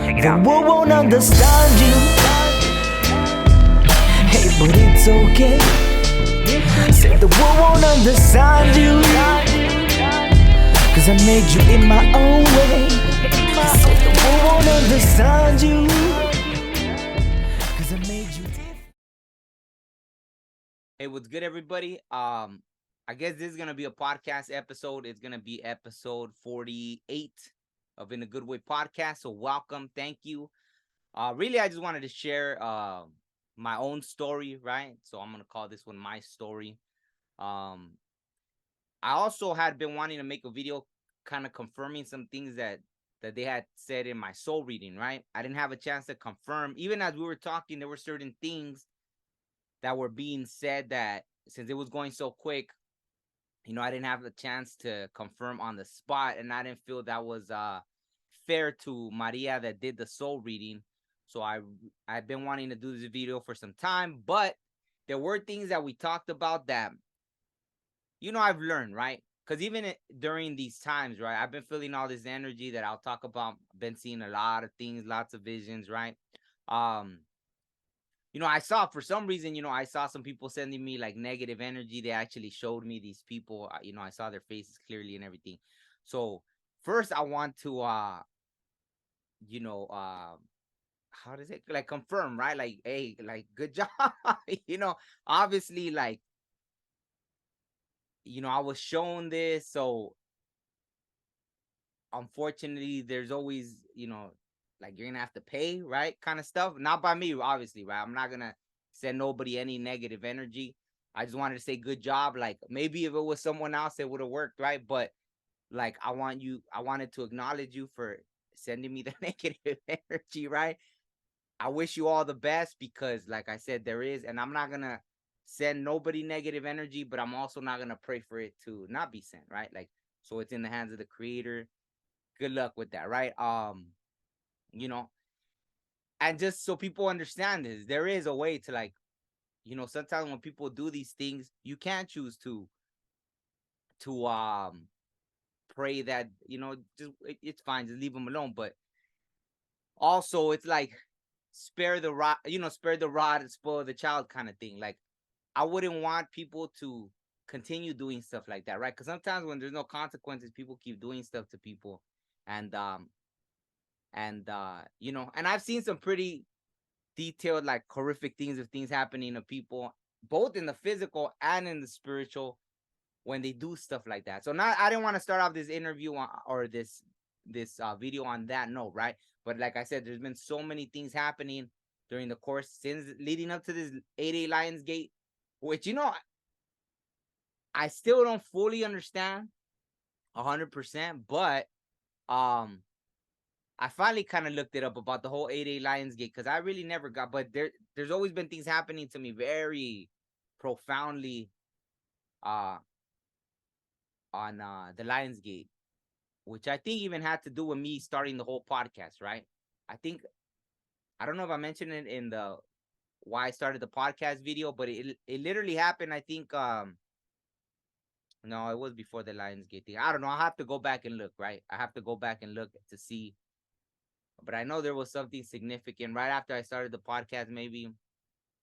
The world won't understand you. Hey, but it's okay. Said the world won't understand you, 'cause I made you in my own way. Said the world won't understand you, 'cause I made you different. Hey, what's good, everybody? I guess this is gonna be a podcast episode. It's gonna be episode 48 of In a Good Way podcast. So welcome, thank you. Really, I just wanted to share my own story, right? So I'm gonna call this one my story. Um, I also had been wanting to make a video, kind of confirming some things that they had said in my soul reading, right? I didn't have a chance to confirm. Even as we were talking, there were certain things that were being said that since it was going so quick, I didn't have the chance to confirm on the spot, and I didn't feel that was fair to Maria that did the soul reading. So I've been wanting to do this video for some time, but there were things that we talked about that I've learned, right? Because even during these times, right, I've been feeling all this energy that I'll talk about. I've been seeing a lot of things, lots of visions, right? Um, I saw for some reason, I saw some people sending me like negative energy. They actually showed me these people, I saw their faces clearly and everything. So first I want to, you know, how does it like confirm, right? Like, hey, like good job. Obviously like, I was shown this. So unfortunately there's always, like you're gonna have to pay, right? Kind of stuff. Not by me, obviously, right? I'm not gonna send nobody any negative energy. I just wanted to say good job. Like maybe if it was someone else, it would have worked, right? But like I wanted to acknowledge you for sending me the negative energy, right? I wish you all the best because, like I said, there is, and I'm not gonna send nobody negative energy, but I'm also not gonna pray for it to not be sent, right? Like, so it's in the hands of the creator. Good luck with that, right? You know, and just so people understand this, there is a way to like, sometimes when people do these things, you can't choose to pray that, just it's fine, just leave them alone. But also it's like spare the rod, spare the rod and spoil the child kind of thing. Like I wouldn't want people to continue doing stuff like that, right? Because sometimes when there's no consequences, people keep doing stuff to people. And and I've seen some pretty detailed, like horrific things of things happening to people, both in the physical and in the spiritual, when they do stuff like that. So now I didn't want to start off this interview or this video on that note, right? But like I said, there's been so many things happening during the course since leading up to this 8A Lions Gate, which I still don't fully understand 100%, but um I finally kind of looked it up about the whole 8A Lions Gate because I really never got. But there's always been things happening to me very profoundly uh on the Lions Gate, which I think even had to do with me starting the whole podcast, right? I think I don't know if I mentioned it in the why I started the podcast video, but it literally happened. I think no, it was before the Lions Gate thing. I don't know. I have to go back and look, right? I have to go back and look to see. But I know there was something significant right after I started the podcast, maybe.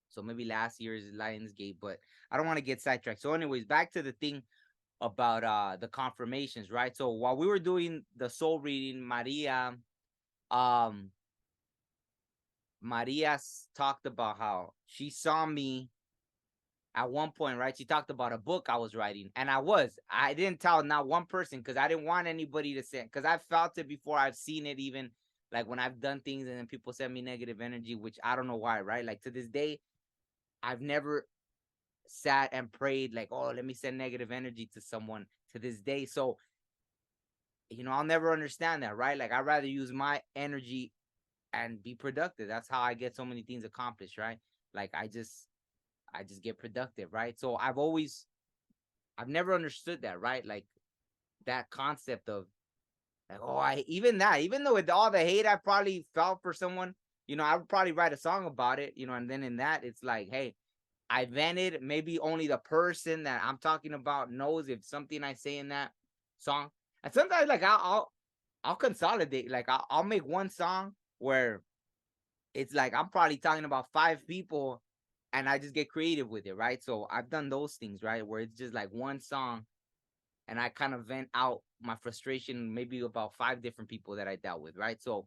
So maybe last year's Lionsgate, but I don't want to get sidetracked. So, anyways, back to the thing about the confirmations, right? So while we were doing the soul reading, um Maria talked about how she saw me at one point, right? She talked about a book I was writing, and I didn't tell not one person because I didn't want anybody to say, because I felt it before. I've seen it even like when I've done things and then people send me negative energy, which I don't know why, right? Like to this day, I've never sat and prayed like, oh, let me send negative energy to someone to this day. So, I'll never understand that, right? Like I'd rather use my energy and be productive. That's how I get so many things accomplished, right? Like I just get productive, right? So I've never understood that, right? Like that concept of like, oh, even though with all the hate I probably felt for someone, I would probably write a song about it, and then in that it's like, hey, I vented. Maybe only the person that I'm talking about knows if something I say in that song. And sometimes, like I'll consolidate. Like I'll make one song where it's like I'm probably talking about 5 people and I just get creative with it, right? So I've done those things, right? Where it's just like one song and I kind of vent out my frustration, maybe about 5 different people that I dealt with, right? So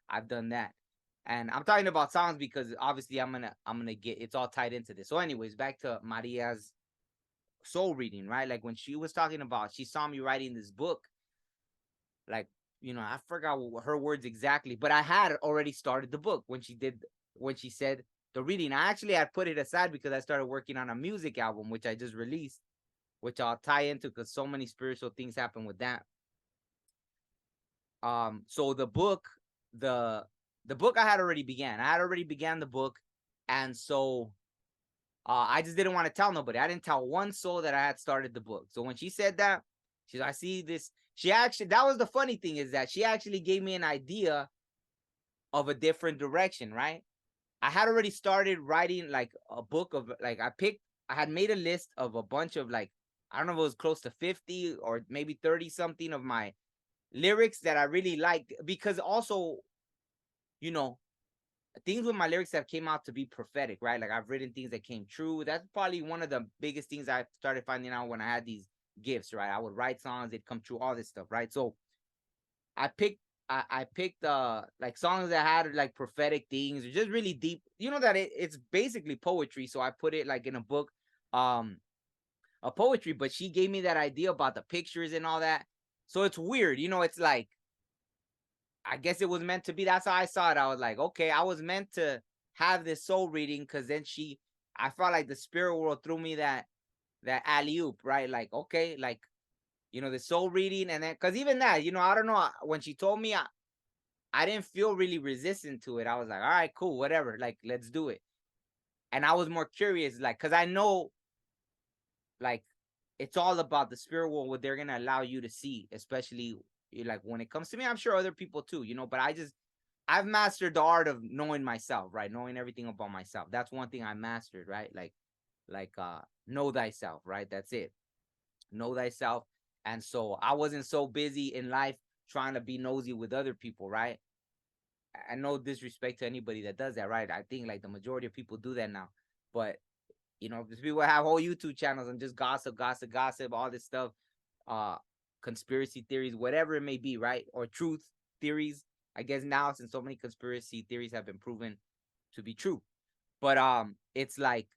I've done that. And I'm talking about songs because obviously I'm gonna get it's all tied into this. So, anyways, back to Maria's soul reading, right? Like when she was talking about she saw me writing this book, like, I forgot her words exactly, but I had already started the book when she said the reading. I actually had put it aside because I started working on a music album, which I just released, which I'll tie into because so many spiritual things happen with that. So the the book I had already began. I had already began the book, and so I just didn't want to tell nobody. I didn't tell one soul that I had started the book. So when she said that, she's I see this. She actually that was the funny thing is that she actually gave me an idea of a different direction, right? I had already started writing like a book of like I had made a list of a bunch of like I don't know if it was close to 50 or maybe 30 something of my lyrics that I really liked because also, you know, things with my lyrics have came out to be prophetic, right? Like I've written things that came true. That's probably one of the biggest things I started finding out when I had these gifts, right? I would write songs, they'd come true, all this stuff, right? So I picked I picked like songs that had like prophetic things or just really deep, that it's basically poetry. So I put it like in a book, um a poetry, but she gave me that idea about the pictures and all that. So it's weird, it's like I guess it was meant to be. That's how I saw it. I was like, okay, I was meant to have this soul reading because then I felt like the spirit world threw me that alley oop, right? Like, okay, like, the soul reading. And then, because even that, I don't know, when she told me, I didn't feel really resistant to it. I was like, all right, cool, whatever, like, let's do it. And I was more curious, like, because I know, like, it's all about the spirit world, what they're going to allow you to see, especially like when it comes to me. I'm sure other people too, but I've mastered the art of knowing myself, right? Knowing everything about myself. That's one thing I mastered, right? Like know thyself, right? That's it. Know thyself. And so I wasn't so busy in life trying to be nosy with other people, right? And no disrespect to anybody that does that, right? I think like the majority of people do that now. But people have whole YouTube channels and just gossip, all this stuff, uh, conspiracy theories, whatever it may be, right? Or truth theories. I guess now since so many conspiracy theories have been proven to be true. But it's like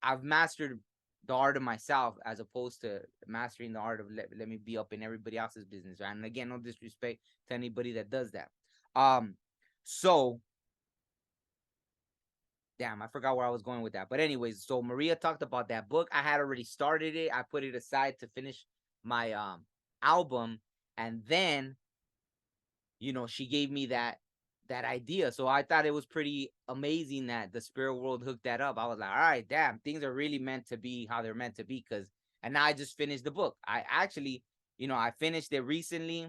I've mastered the art of myself as opposed to mastering the art of let me be up in everybody else's business, right? And again, no disrespect to anybody that does that. So damn, I forgot where I was going with that. But anyways, so Maria talked about that book. I had already started it. I put it aside to finish my album, and then she gave me that idea. So I thought it was pretty amazing that the spirit world hooked that up. I was like, all right, damn, things are really meant to be how they're meant to be. And now I just finished the book. I actually, I finished it recently.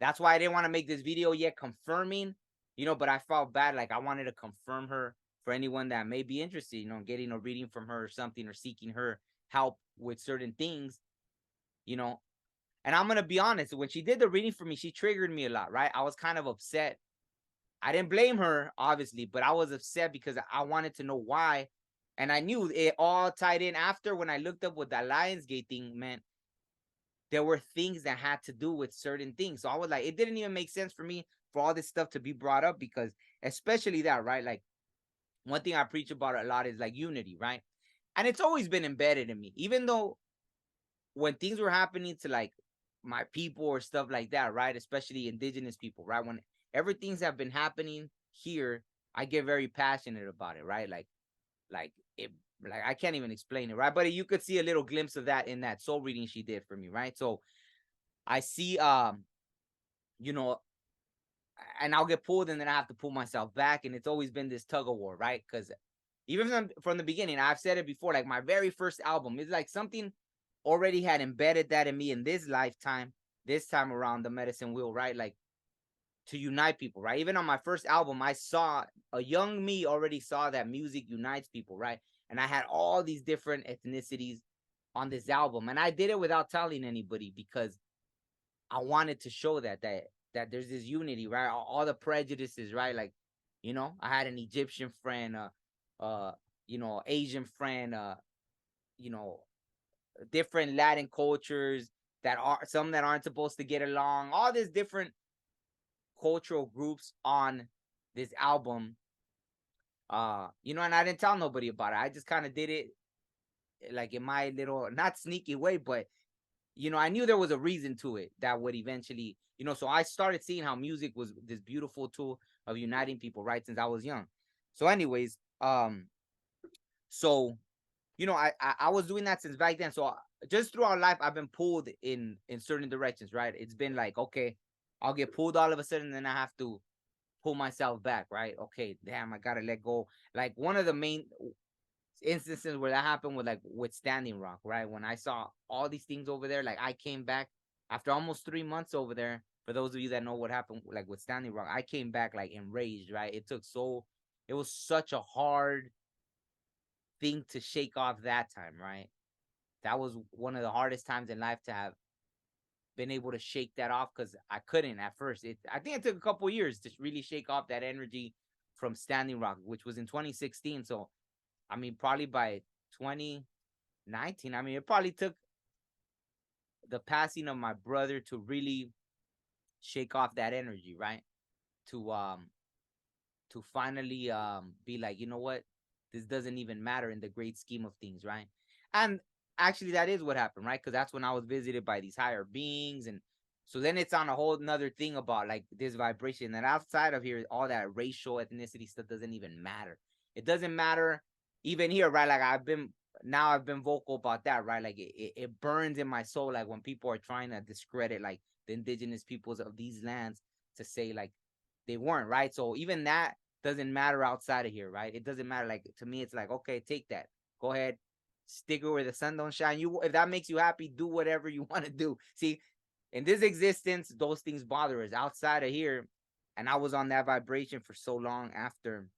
That's why I didn't want to make this video yet confirming, but I felt bad. Like I wanted to confirm her for anyone that may be interested, getting a reading from her or something or seeking her help with certain things, And I'm going to be honest, when she did the reading for me, she triggered me a lot, right? I was kind of upset. I didn't blame her, obviously, but I was upset because I wanted to know why. And I knew it all tied in after when I looked up what the Lionsgate thing meant. There were things that had to do with certain things. So I was like, it didn't even make sense for me for all this stuff to be brought up because especially that, right? Like one thing I preach about a lot is like unity, right? And it's always been embedded in me, even though when things were happening to like my people or stuff like that, right? Especially indigenous people, right? When everything's have been happening here, I get very passionate about it, right? Like it, like I can't even explain it, right? But you could see a little glimpse of that in that soul reading she did for me, right? So I see, and I'll get pulled and then I have to pull myself back. And it's always been this tug of war, right? Because even from the beginning, I've said it before, like my very first album is like something already had embedded that in me in this lifetime, this time around the medicine wheel, right? Like to unite people, right? Even on my first album, I saw a young me already saw that music unites people, right? And I had all these different ethnicities on this album. And I did it without telling anybody because I wanted to show that that there's this unity, right? All the prejudices, right? Like, I had an Egyptian friend, uh, Asian friend, you know, different Latin cultures that are some that aren't supposed to get along, all these different cultural groups on this album. And I didn't tell nobody about it. I just kind of did it like in my little not sneaky way, but I knew there was a reason to it that would eventually, so I started seeing how music was this beautiful tool of uniting people, right? Since I was young. So, anyways, so I was doing that since back then. So just throughout life, I've been pulled in certain directions, right? It's been like, okay, I'll get pulled all of a sudden, and then I have to pull myself back, right? Okay, damn, I gotta let go. Like one of the main instances where that happened with with Standing Rock, right? When I saw all these things over there, like I came back after almost 3 months over there. For those of you that know what happened, like with Standing Rock, I came back like enraged, right? It was such a hard thing to shake off that time, right? That was one of the hardest times in life to have been able to shake that off because I couldn't at first. I think it took a couple years to really shake off that energy from Standing Rock, which was in 2016. So, I mean, probably by 2019, I mean, it probably took the passing of my brother to really shake off that energy, right? To finally be like, you know what? This doesn't even matter in the great scheme of things, right? And actually that is what happened, right? Because that's when I was visited by these higher beings. And so then it's on a whole nother thing about like this vibration. And outside of here, all that racial ethnicity stuff doesn't even matter. It doesn't matter even here, right? Like I've been vocal about that, right? Like it burns in my soul, like when people are trying to discredit like the indigenous peoples of these lands to say like they weren't, right? So even that doesn't matter outside of here, right? It doesn't matter. Like to me, it's like, okay, take that. Go ahead, stick it where the sun don't shine. You, if that makes you happy, do whatever you want to do. See, in this existence, those things bother us. Outside of here, and I was on that vibration for so long after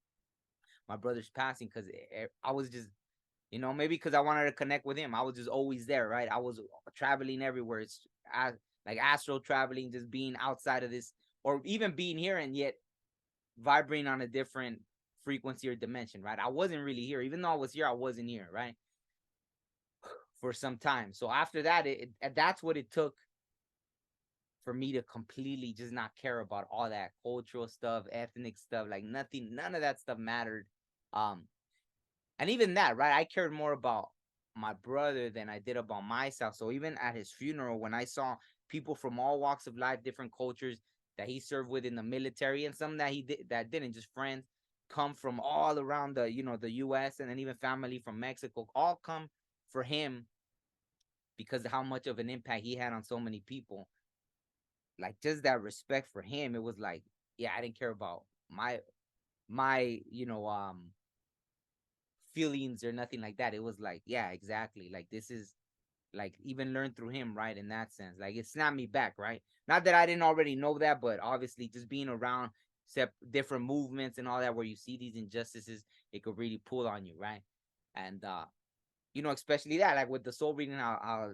my brother's passing because I was just, maybe because I wanted to connect with him. I was just always there, right? I was traveling everywhere. It's like astral traveling, just being outside of this, or even being here and yet vibrating on a different frequency or dimension, right? I wasn't really here. Even though I was here, I wasn't here, right? For some time. So after that, that's what it took for me to completely just not care about all that cultural stuff, ethnic stuff, like nothing, none of that stuff mattered. Um, and even that, right? I cared more about my brother than I did about myself. So even at his funeral, when I saw people from all walks of life, different cultures that he served with in the military, and some that he did that didn't, just friends, come from all around the U.S. and then even family from Mexico, all come for him because of how much of an impact he had on so many people. Like just that respect for him, it was like, yeah, I didn't care about my feelings or nothing like that. It was like, yeah, exactly. Like this is like even learned through him, right? In that sense, like it snapped me back, right? Not that I didn't already know that, but obviously just being around different movements and all that, where you see these injustices, it could really pull on you, right? And especially that, like with the soul reading, how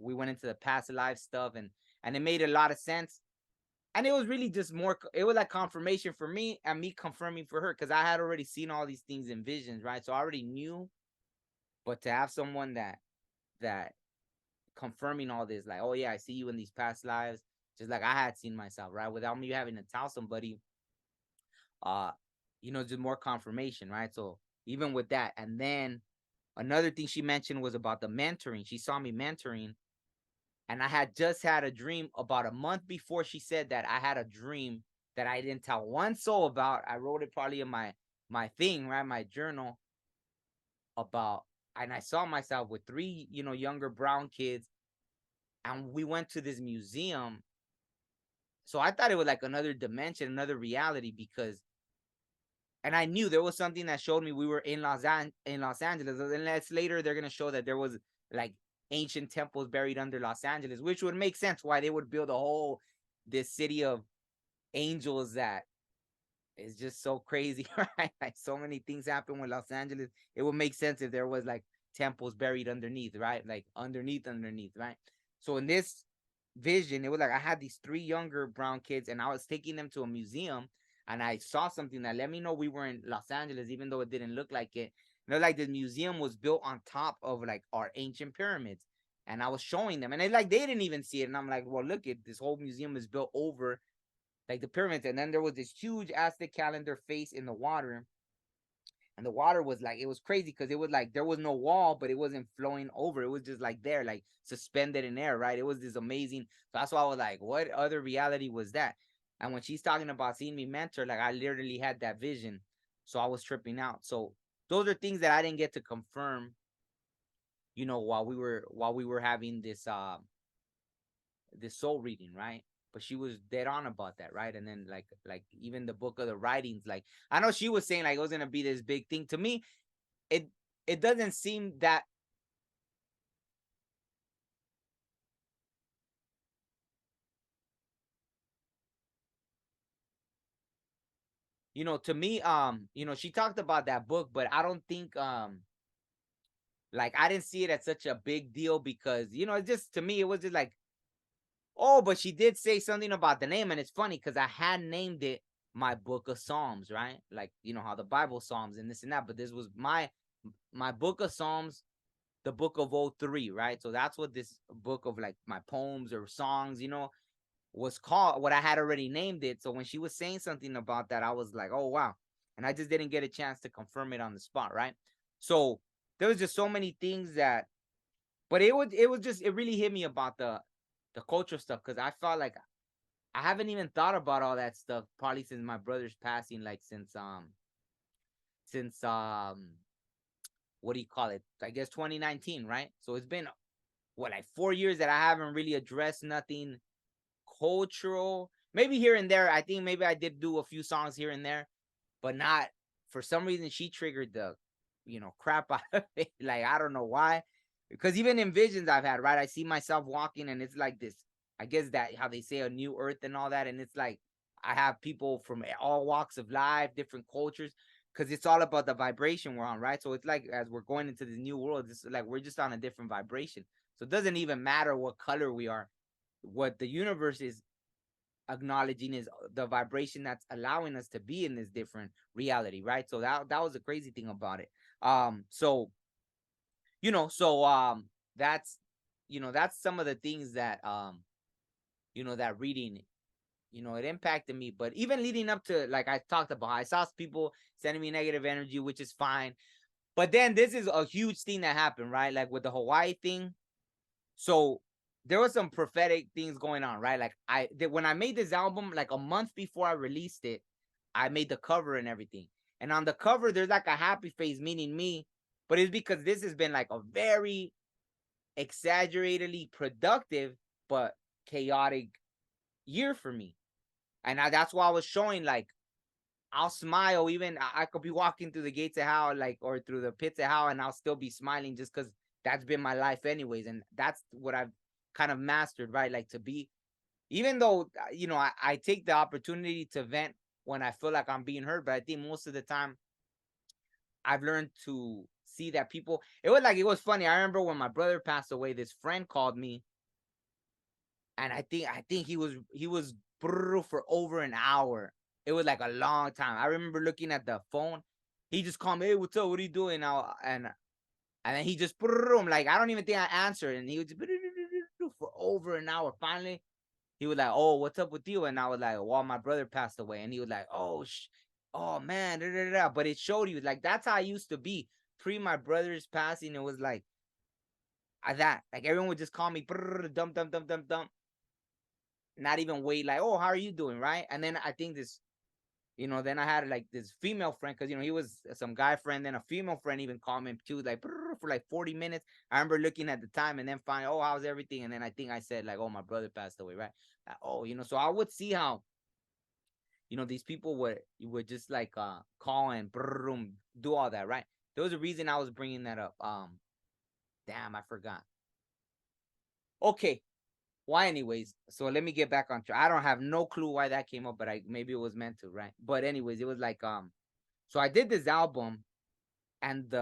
we went into the past life stuff, and it made a lot of sense. And it was really just more, it was like confirmation for me and me confirming for her, because I had already seen all these things in visions, right? So I already knew. But to have someone that confirming all this, like, oh yeah, I see you in these past lives, just like I had seen myself, right? Without me having to tell somebody, uh, just more confirmation, right? So even with that, and then another thing she mentioned was about the mentoring. She saw me mentoring, and I had just had a dream about a month before she said that. I had a dream that I didn't tell one soul about. I wrote it probably in my thing, right? My journal about, and I saw myself with three, younger brown kids, and we went to this museum. So I thought it was like another dimension, another reality, because, and I knew there was something that showed me we were in Los Angeles. And then later they're gonna show that there was like ancient temples buried under Los Angeles, which would make sense why they would build this city of angels that is just so crazy, right? Like so many things happen with Los Angeles. It would make sense if there was like temples buried underneath, right? Like underneath, right? So in this vision. It was like I had these three younger brown kids, and I was taking them to a museum, and I saw something that let me know we were in Los Angeles, even though it didn't look like it. Like the museum was built on top of like our ancient pyramids, and I was showing them, and they like they didn't even see it, and I'm like, well, look, at this whole museum is built over like the pyramids, and then there was this huge Aztec calendar face in the water, and the water was like it was crazy because it was like there was no wall, but it wasn't flowing over. It was just like there, like suspended in air, right? It was this amazing. So that's why I was like, what other reality was that? And when she's talking about seeing me mentor, like I literally had that vision. So I was tripping out. So those are things that I didn't get to confirm, while we were having this soul reading, right? But she was dead on about that, right? And then like even the book of the writings, like I know she was saying like it was gonna be this big thing. To me, it it doesn't seem that, to me, she talked about that book, but I don't think like I didn't see it as such a big deal because it just to me it was just like, oh, but she did say something about the name, and it's funny because I had named it my book of Psalms, right? Like how the Bible Psalms and this and that, but this was my book of Psalms, the book of O3, right? So that's what this book of like my poems or songs, was called, what I had already named it. So when she was saying something about that, I was like, oh wow. And I just didn't get a chance to confirm it on the spot, right? So there was just so many things that, but it really hit me about the culture stuff because I felt like I haven't even thought about all that stuff probably since my brother's passing, like since what do you call it? I guess 2019, right? So it's been what, like 4 years that I haven't really addressed nothing cultural. Maybe here and there. I think maybe I did do a few songs here and there, but not, for some reason she triggered the crap out of it. Like I don't know why. Because even in visions I've had, right? I see myself walking and it's like this, I guess that how they say a new earth and all that. And it's like I have people from all walks of life, different cultures, because it's all about the vibration we're on, right? So it's like as we're going into this new world, it's like we're just on a different vibration. So it doesn't even matter what color we are. What the universe is acknowledging is the vibration that's allowing us to be in this different reality, right? So that was the crazy thing about it. So that's that's some of the things that that reading, it impacted me. But even leading up to, like I talked about, I saw people sending me negative energy, which is fine. But then this is a huge thing that happened, right? Like with the Hawaii thing. So there was some prophetic things going on, right? Like when I made this album, like a month before I released it, I made the cover and everything. And on the cover, there's like a happy face, meaning me. But it's because this has been like a very exaggeratedly productive but chaotic year for me. And that's why I was showing like I'll smile even I could be walking through the gates of hell, like, or through the pits of hell, and I'll still be smiling just because that's been my life anyways. And that's what I've kind of mastered, right? Like to be, even though I take the opportunity to vent when I feel like I'm being heard, but I think most of the time I've learned to see that people, it was funny. I remember when my brother passed away, this friend called me, and I think he was for over an hour. It was like a long time. I remember looking at the phone. He just called me, hey, what's up? What are you doing now? And then he just like I don't even think I answered, and he was for over an hour. Finally, he was like, "Oh, what's up with you?" And I was like, "Well, my brother passed away." And he was like, "Oh man," da, da, da. But it showed you like that's how I used to be pre my brother's passing. It was like that. Like everyone would just call me dump, dump, dump, dump, dump. Not even wait, like, "Oh, how are you doing?" Right? And then I think this, then I had like this female friend because he was some guy friend. Then a female friend even called me too, like for like 40 minutes. I remember looking at the time and then finally, oh, how's everything? And then I think I said like, oh, my brother passed away, right? Oh, so I would see how these people would just like call and do all that, right? There was a reason I was bringing that up. Damn, I forgot. Okay, why anyways, so let me get back on track. I don't have no clue why that came up, but maybe it was meant to, right? But anyways, it was like so I did this album, and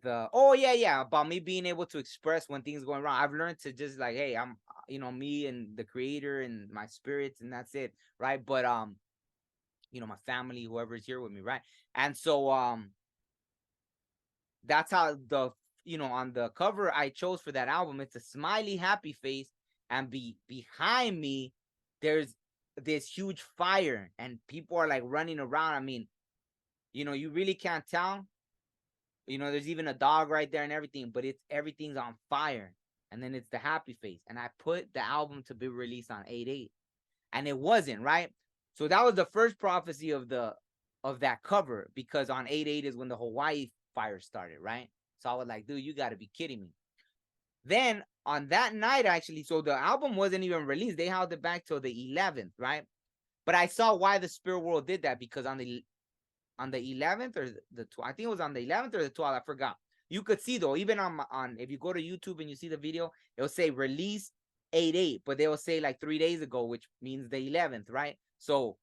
about me being able to express when things going wrong. I've learned to just like, hey, I'm me and the creator and my spirits, and that's it, right? But my family, whoever's here with me, right? And so that's how on the cover I chose for that album, it's a smiley happy face, and behind me there's this huge fire and people are like running around. I mean, you really can't tell. There's even a dog right there and everything, but everything's on fire. And then it's the happy face. And I put the album to be released on 8/8. And it wasn't, right? So that was the first prophecy of that cover, because on 8/8 is when the Hawaii fire started, right? So I was like, dude, you gotta be kidding me. Then on that night, actually, so the album wasn't even released. They held it back till the 11th, right? But I saw why the spirit world did that, because on the 11th or the 12th, I think it was on the 11th or the 12th, I forgot. You could see though, even on if you go to YouTube and you see the video, it'll say release 8/8, but they will say like 3 days ago, which means the 11th, right? So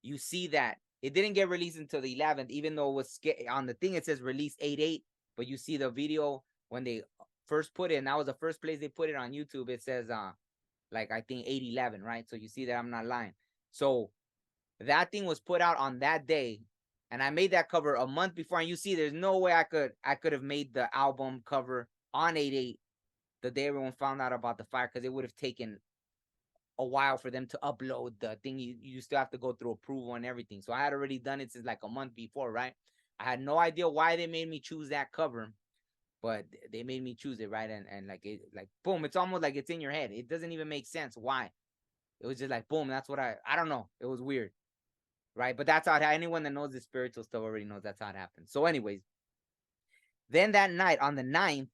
you see that it didn't get released until the 11th, even though it was on the thing it says release 8/8, but you see the video when they first put it, and that was the first place they put it on YouTube. It says like I think 8/11, right? So you see that I'm not lying. So that thing was put out on that day, and I made that cover a month before. And you see, there's no way I could have made the album cover on 8/8 the day everyone found out about the fire, because it would have taken a while for them to upload the thing. You still have to go through approval and everything. So I had already done it since like a month before, right? I had no idea why they made me choose that cover, but they made me choose it, right? And like boom, it's almost like it's in your head. It doesn't even make sense why. It was just like boom, that's what I don't know. It was weird. Right? But that's how anyone that knows the spiritual stuff already knows that's how it happens. So, anyways, then that night on the 9th,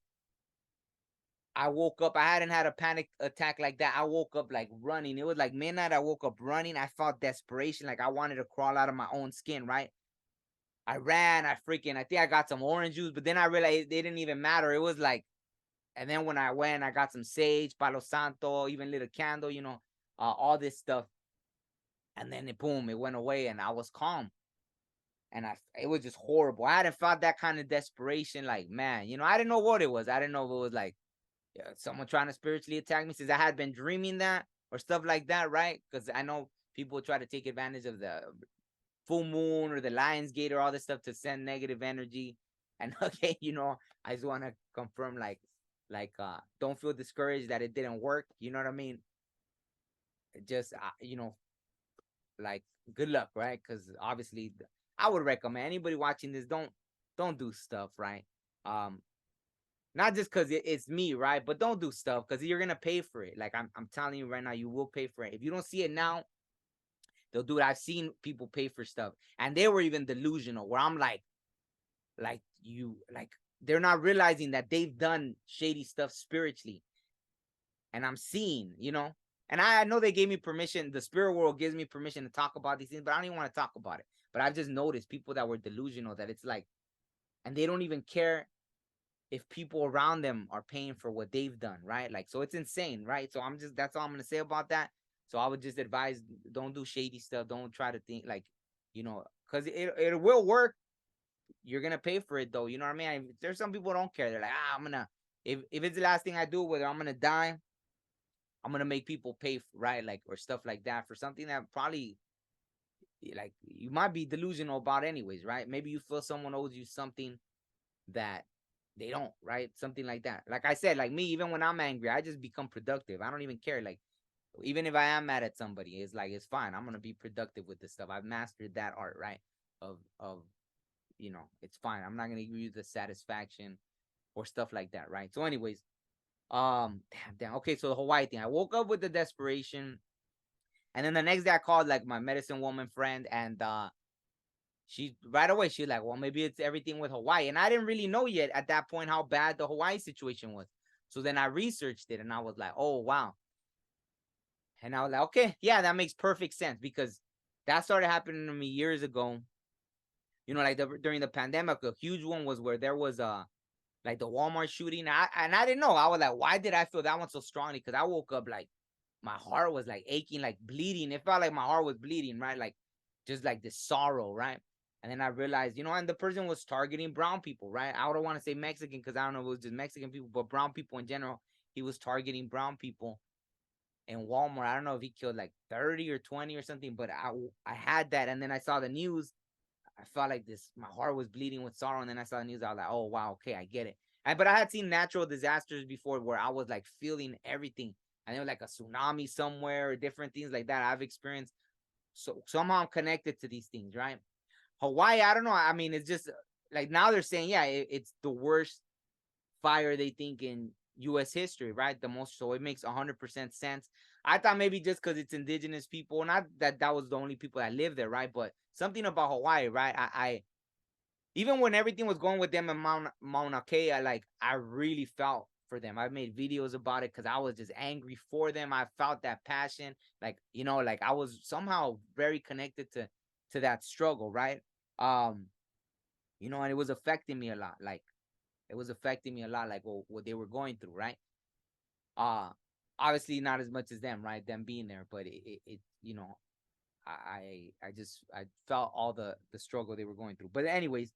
I woke up. I hadn't had a panic attack like that. I woke up like running. It was like midnight. I woke up running. I felt desperation, like I wanted to crawl out of my own skin, right? I ran. I think I got some orange juice, but then I realized they didn't even matter. It was like, and then when I went, I got some sage, Palo Santo, even lit a candle, all this stuff. And then boom, it went away and I was calm. And it was just horrible. I hadn't felt that kind of desperation. Like, man, I didn't know what it was. I didn't know if it was like someone trying to spiritually attack me, since I had been dreaming that or stuff like that, right? Because I know people try to take advantage of the full moon or the Lion's Gate or all this stuff to send negative energy. And okay, I just want to confirm, like, don't feel discouraged that it didn't work. You know what I mean? Just, like, good luck, right? Because obviously, I would recommend anybody watching this, don't do stuff, right? Not just because it's me, right? But don't do stuff because you're gonna pay for it. Like I'm telling you right now, you will pay for it. If you don't see it now, they'll do it. I've seen people pay for stuff, and they were even delusional. Where I'm like they're not realizing that they've done shady stuff spiritually, and I'm seeing, And I know they gave me permission. The spirit world gives me permission to talk about these things, but I don't even want to talk about it. But I've just noticed people that were delusional, that it's like, and they don't even care if people around them are paying for what they've done, right? Like, so it's insane, right? So that's all I'm gonna say about that. So I would just advise, don't do shady stuff. Don't try to think like, because it will work. You're gonna pay for it though. You know what I mean? There's some people who don't care. They're like, I'm gonna, if it's the last thing I do, whether I'm gonna die, I'm gonna make people pay for, right? Like, or stuff like that for something that probably, like, you might be delusional about anyways, right? Maybe you feel someone owes you something that they don't, right? Something like that. Like I said, like me, even when I'm angry, I just become productive. I don't even care. Like, even if I am mad at somebody, it's like, it's fine. I'm gonna be productive with this stuff. I've mastered that art, right? Of it's fine. I'm not gonna give you the satisfaction or stuff like that, right? So, anyways, damn. Okay, so the Hawaii thing. I woke up with the desperation, and then the next day I called like my medicine woman friend, and she right away she's like, well, maybe it's everything with Hawaii. And I didn't really know yet at that point how bad the Hawaii situation was. So then I researched it and I was like, oh wow. And I was like, okay, yeah, that makes perfect sense, because that started happening to me years ago. Like during the pandemic, a huge one was where there was like the Walmart shooting. And I didn't know. I was like, why did I feel that one so strongly? Because I woke up like my heart was like aching, like bleeding. It felt like my heart was bleeding, right? Like just like this sorrow, right? And then I realized, and the person was targeting brown people, right? I don't want to say Mexican because I don't know if it was just Mexican people, but brown people in general. He was targeting brown people in Walmart. I don't know if he killed like 30 or 20 or something, but I had that. And then I saw the news. I felt like my heart was bleeding with sorrow. And then I saw the news. I was like, oh, wow, okay, I get it. But I had seen natural disasters before where I was like feeling everything. And there was like a tsunami somewhere or different things like that I've experienced. So somehow I'm connected to these things, right? Hawaii, I don't know. I mean, it's just like now they're saying, yeah, it's the worst fire they think in U.S. history, right? The most, so it makes 100% sense. I thought maybe just because it's indigenous people, not that was the only people that live there, right? But something about Hawaii, right? I even when everything was going with them in Mauna Kea, I really felt for them. I made videos about it because I was just angry for them. I felt that passion, like I was somehow very connected to that struggle, right? And it was affecting me a lot. Like it was affecting me a lot, like what they were going through, right? Uh Obviously not as much as them, right? Them being there, but it I felt all the struggle they were going through. But anyways,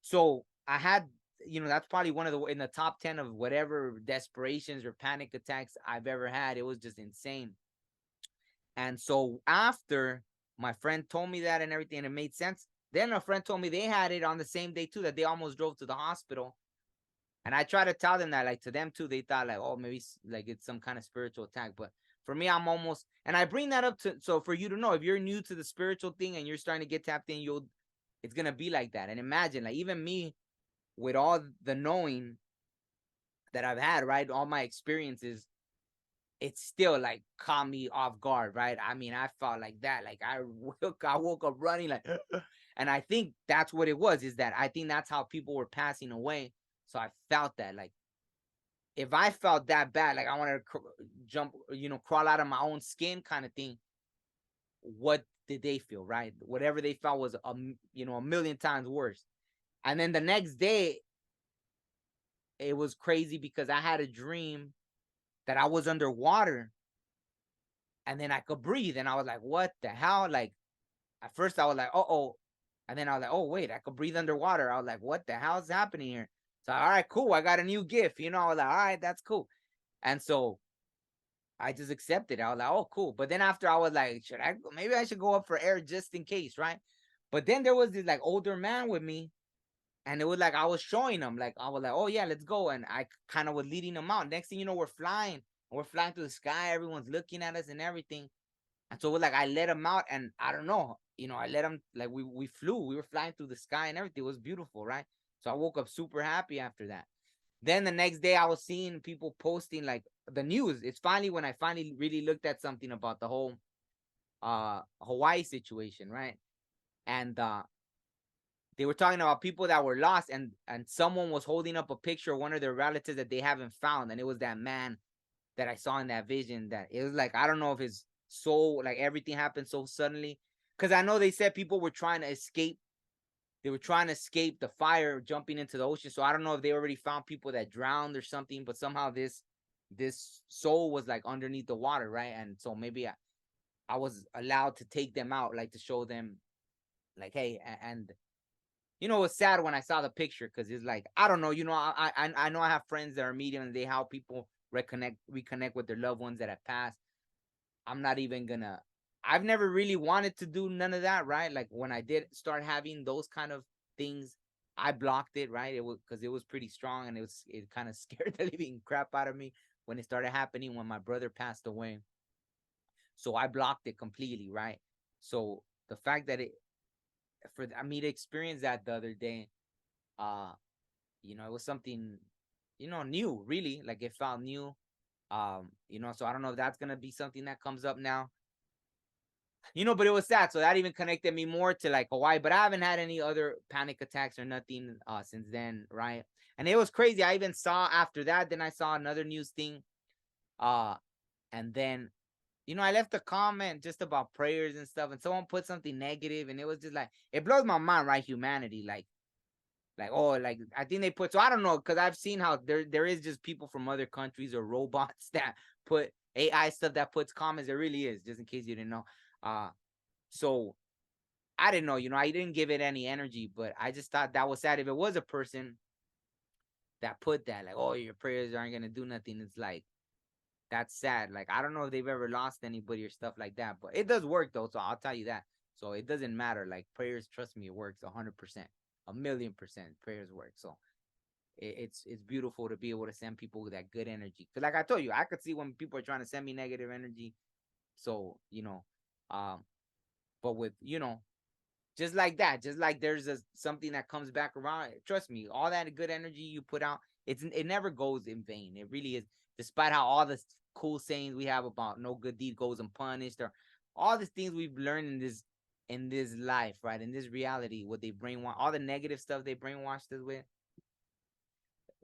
so I had, that's probably one of the in the top 10 of whatever desperations or panic attacks I've ever had. It was just insane. And so after my friend told me that and everything, and it made sense. Then a friend told me they had it on the same day too, that they almost drove to the hospital. And I try to tell them that, like, to them too, they thought like, oh, maybe like it's some kind of spiritual attack. But for me, I'm almost, and I bring that up so for you to know, if you're new to the spiritual thing and you're starting to get tapped in, it's gonna be like that. And imagine, like, even me, with all the knowing that I've had, right, all my experiences, it still like caught me off guard, right? I mean, I felt like that, like I woke up running, like, and I think that's what it was. Is that I think that's how people were passing away. So I felt that, like, if I felt that bad, like I wanted to jump, crawl out of my own skin, kind of thing. What did they feel, right? Whatever they felt was a million times worse. And then the next day, it was crazy because I had a dream that I was underwater and then I could breathe. And I was like, what the hell? Like, at first I was like, oh. And then I was like, oh, wait, I could breathe underwater. I was like, what the hell is happening here? So, all right, cool. I got a new gift. I was like, all right, that's cool. And so I just accepted it. I was like, oh, cool. But then after I was like, maybe I should go up for air just in case, right? But then there was this like older man with me. And it was like I was showing him, like I was like, oh yeah, let's go. And I kind of was leading them out. Next thing you know, we're flying through the sky. Everyone's looking at us and everything. And so it was like I let him out, and I don't know, I let him, like we flew. We were flying through the sky and everything. It was beautiful, right? So I woke up super happy after that. Then the next day I was seeing people posting like the news. It's finally when I finally really looked at something about the whole Hawaii situation, right? And they were talking about people that were lost, and someone was holding up a picture of one of their relatives that they haven't found, and it was that man that I saw in that vision. That it was like, I don't know if his soul, like everything happened so suddenly, because I know they said people were trying to escape. They were trying to escape the fire, jumping into the ocean. So I don't know if they already found people that drowned or something, but somehow this soul was like underneath the water, right? And so maybe I was allowed to take them out, like to show them, like, hey, and it was sad when I saw the picture, because it's like, I don't know, I know I have friends that are medium and they help people reconnect with their loved ones that have passed. I'm not even gonna. I've never really wanted to do none of that, right? Like when I did start having those kind of things, I blocked it, right? It was because it was pretty strong, and it kind of scared the living crap out of me when it started happening when my brother passed away. So I blocked it completely, right? So the fact that for me to experience that the other day, uh, it was something, new, really. Like it felt new. So I don't know if that's gonna be something that comes up now. But it was sad. So that even connected me more to like Hawaii. But I haven't had any other panic attacks or nothing since then, right? And it was crazy. I even saw after that, then I saw another news thing. And then I left a comment just about prayers and stuff, and someone put something negative, and it was just like, it blows my mind, right? Humanity, like oh, like I think they put, so I don't know, because I've seen how there is just people from other countries or robots that put AI stuff that puts comments. There really is, just in case you didn't know. So I didn't know, I didn't give it any energy, but I just thought that was sad. If it was a person that put that, like, oh, your prayers aren't gonna do nothing, it's like, that's sad. Like, I don't know if they've ever lost anybody or stuff like that, but it does work though, so I'll tell you that. So it doesn't matter. Like, prayers, trust me, it works 100%, 1,000,000%. Prayers work. So it's beautiful to be able to send people with that good energy. Cause like I told you, I could see when people are trying to send me negative energy. So um, but with just like that, just like there's something that comes back around. Trust me, all that good energy you put out, it never goes in vain. It really is. Despite how all the cool sayings we have about no good deed goes unpunished, or all these things we've learned in this life, right? In this reality, what they brainwash, all the negative stuff they brainwashed us with.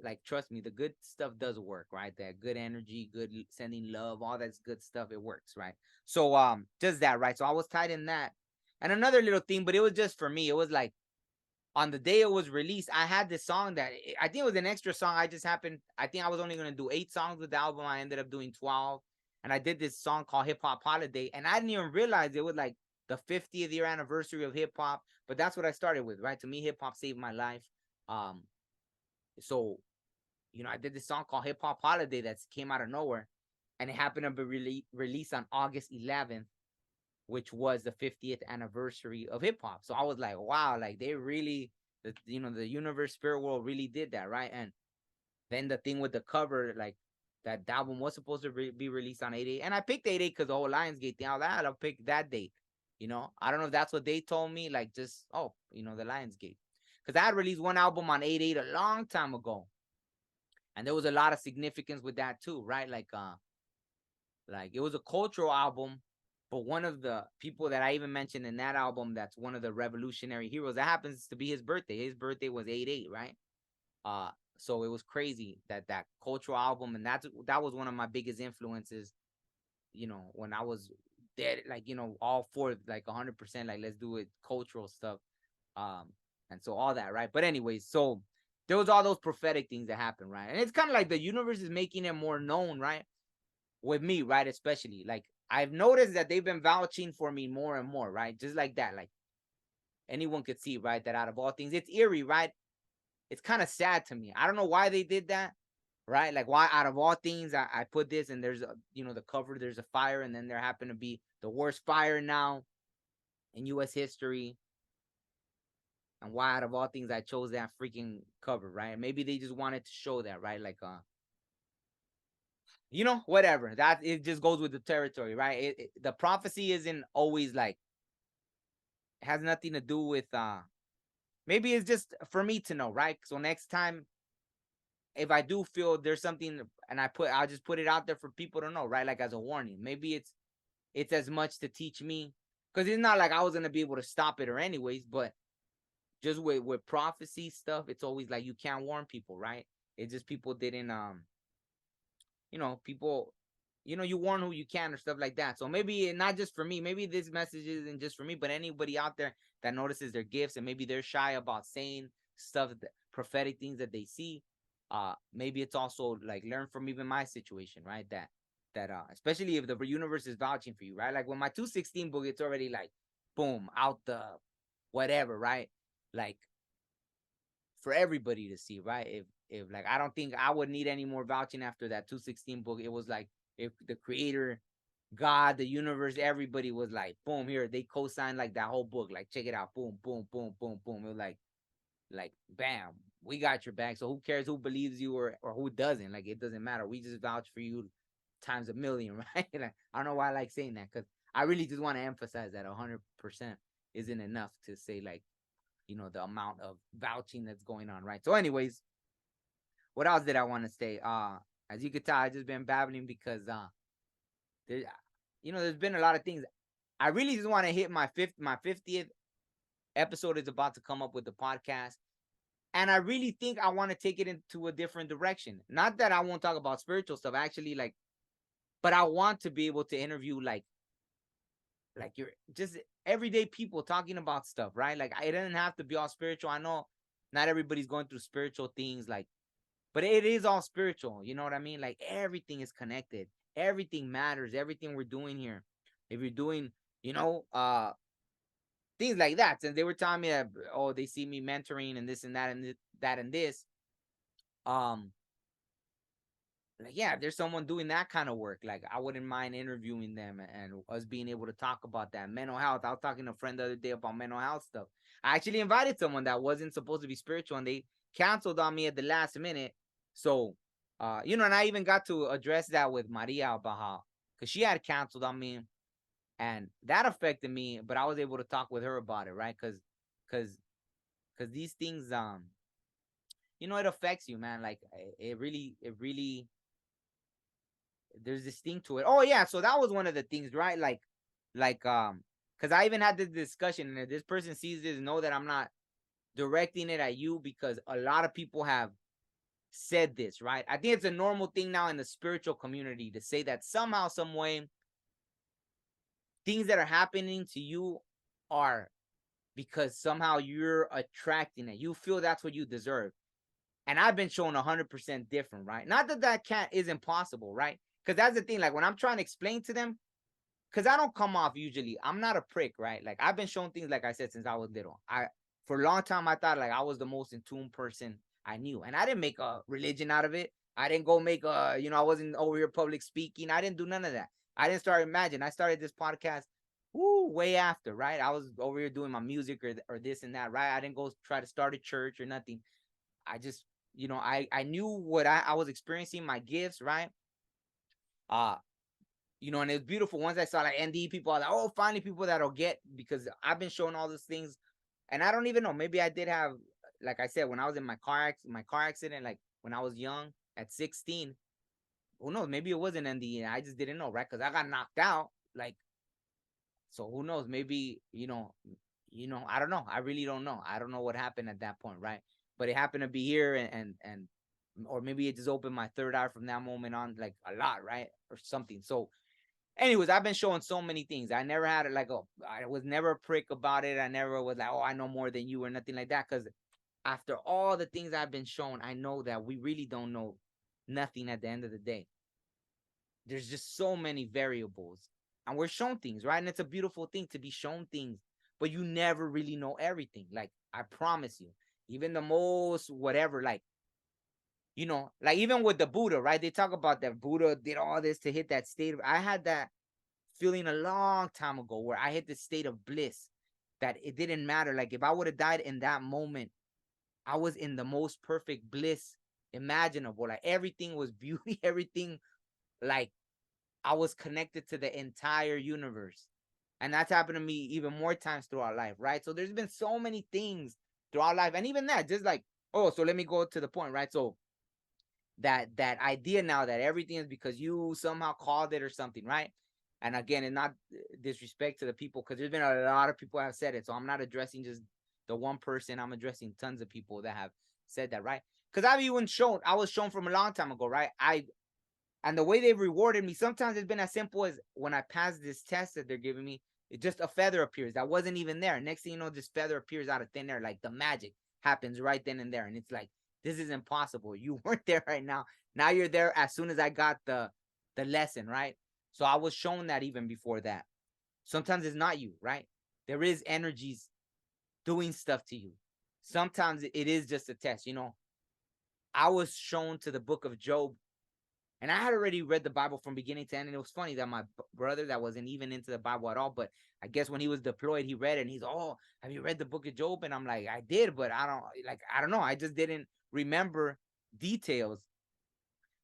Like, trust me, the good stuff does work, right? That good energy, good sending love, all that's good stuff, it works, right? So just that, right? So I was tied in that. And another little thing, but it was just for me. It was like on the day it was released, I had this song that I think it was an extra song. I think I was only gonna do 8 songs with the album. I ended up doing 12. And I did this song called Hip Hop Holiday. And I didn't even realize it was like the 50th year anniversary of hip hop. But that's what I started with, right? To me, hip hop saved my life. Um, so I did this song called Hip Hop Holiday that came out of nowhere, and it happened to be released on August 11th, which was the 50th anniversary of hip hop. So I was like, wow, like they really, the universe, spirit world really did that, right? And then the thing with the cover, like that album was supposed to be released on 8/8, and I picked 8/8 because the whole Lionsgate thing. I was like, I'll pick that date. I don't know if that's what they told me, like just the Lionsgate, because I had released one album on 8/8 a long time ago. And there was a lot of significance with that too, right? Like it was a cultural album, but one of the people that I even mentioned in that album, that's one of the revolutionary heroes, that happens to be his birthday. His birthday was 8/8, right? So it was crazy that cultural album, and that was one of my biggest influences. When I was there, like all for like 100%, like let's do it cultural stuff, and so all that, right? But anyways, so there was all those prophetic things that happen, right? And it's kind of like the universe is making it more known, right? With me, right? Especially like I've noticed that they've been vouching for me more and more, right? Just like that, like anyone could see, right? That out of all things, it's eerie, right? It's kind of sad to me. I don't know why they did that, right? Like why out of all things I put this, and there's the cover, there's a fire, and then there happened to be the worst fire now in U.S. history. And why out of all things I chose that freaking cover, right? Maybe they just wanted to show that, right? Like whatever. That it just goes with the territory, right? The prophecy isn't always like, it has nothing to do with maybe it's just for me to know, right? So next time, if I do feel there's something, and I'll just put it out there for people to know, right? Like as a warning. Maybe it's as much to teach me, because it's not like I was gonna be able to stop it or anyways, but just with prophecy stuff, it's always like you can't warn people, right? It's just people didn't people, you warn who you can or stuff like that. So maybe not just for me, maybe this message isn't just for me, but anybody out there that notices their gifts and maybe they're shy about saying stuff, prophetic things that they see. Maybe it's also like learn from even my situation, right? That especially if the universe is vouching for you, right? Like when my 216 book, it's already like boom, out the whatever, right? Like for everybody to see, right? If like I don't think I would need any more vouching after that 216 book. It was like if the creator, God, the universe, everybody was like, boom, here they co-signed like that whole book. Like check it out, boom, boom, boom, boom, boom. It was like bam, we got your back. So who cares who believes you or who doesn't? Like it doesn't matter. We just vouch for you times a million, right? Like, I don't know why I like saying that, because I really just want to emphasize that 100% isn't enough to say like the amount of vouching that's going on, right? So anyways, what else did I want to say? As you could tell, I just been babbling because there's been a lot of things. I really just want to hit my 50th episode is about to come up with the podcast, and I really think I want to take it into a different direction. Not that I won't talk about spiritual stuff, actually, like, but I want to be able to interview like you're just everyday people talking about stuff, right? Like it doesn't have to be all spiritual. I know not everybody's going through spiritual things, like, but it is all spiritual. You know what I mean? Like everything is connected. Everything matters. Everything we're doing here. If you're doing, things like that. And they were telling me that, oh, they see me mentoring and this and that and that and this. Um, like, yeah, if there's someone doing that kind of work, like I wouldn't mind interviewing them and us being able to talk about that mental health. I was talking to a friend the other day about mental health stuff. I actually invited someone that wasn't supposed to be spiritual, and they canceled on me at the last minute. So, and I even got to address that with Maria about how, because she had canceled on me, and that affected me. But I was able to talk with her about it, right? Because these things, it affects you, man. Like it really there's this thing to it. Oh yeah, so that was one of the things, right? Because I even had this discussion, and if this person sees this, know that I'm not directing it at you, because a lot of people have said this, right? I think it's a normal thing now in the spiritual community to say that somehow, some way, things that are happening to you are because somehow you're attracting it. You feel that's what you deserve. And I've been shown 100% different, right? Not that isn't possible, right? Because that's the thing. Like when I'm trying to explain to them, because I don't come off usually, I'm not a prick, right? Like I've been shown things, like I said, since I was little. For a long time, I thought like I was the most in tune person I knew, and I didn't make a religion out of it. I didn't go make I wasn't over here public speaking. I didn't do none of that. I didn't start Imagine. I started this podcast, way after, right? I was over here doing my music or this and that, right? I didn't go try to start a church or nothing. I just, I knew what I was experiencing, my gifts, right? Uh, and it was beautiful. Once I saw like ND people, I was like, oh, finally people that'll get, because I've been showing all these things, and I don't even know. Maybe I did have, like I said, when I was in my car accident, like when I was young at 16. Who knows? Maybe it wasn't ND, and I just didn't know, right? Because I got knocked out, like. So who knows? Maybe I don't know. I really don't know. I don't know what happened at that point, right? But it happened to be here, and or maybe it just opened my third eye from that moment on, like a lot, right, or something. So anyways, I've been showing so many things. I never had it like, oh, I was never a prick about it. I never was like, oh, I know more than you or nothing like that. Because after all the things I've been shown, I know that we really don't know nothing at the end of the day. There's just so many variables, and we're shown things, right? And it's a beautiful thing to be shown things, but you never really know everything. Like, I promise you, even the most whatever, like even with the Buddha, right? They talk about that Buddha did all this to hit that state. I had that feeling a long time ago where I hit the state of bliss that it didn't matter. Like if I would have died in that moment, I was in the most perfect bliss imaginable. Like everything was beauty, everything, like I was connected to the entire universe. And that's happened to me even more times throughout life, right? So there's been so many things throughout life. And even that, just like, oh, so let me go to the point, right? So that idea now that everything is because you somehow called it or something, right? And again, and not disrespect to the people, because there's been a lot of people have said it. So I'm not addressing just the one person. I'm addressing tons of people that have said that, right? Because I was shown from a long time ago, right? And the way they've rewarded me, sometimes it's been as simple as when I pass this test that they're giving me, it just a feather appears that wasn't even there. Next thing you know, this feather appears out of thin air, like the magic happens right then and there. And it's like, this is impossible. You weren't there right now. Now you're there as soon as I got the lesson, right? So I was shown that even before that. Sometimes it's not you, right? There is energies doing stuff to you. Sometimes it is just a test. I was shown to the book of Job, and I had already read the Bible from beginning to end. And it was funny that my brother that wasn't even into the Bible at all, but I guess when he was deployed, he read it, and he's, oh, have you read the book of Job? And I'm like, I did, but I don't know. I just didn't remember details.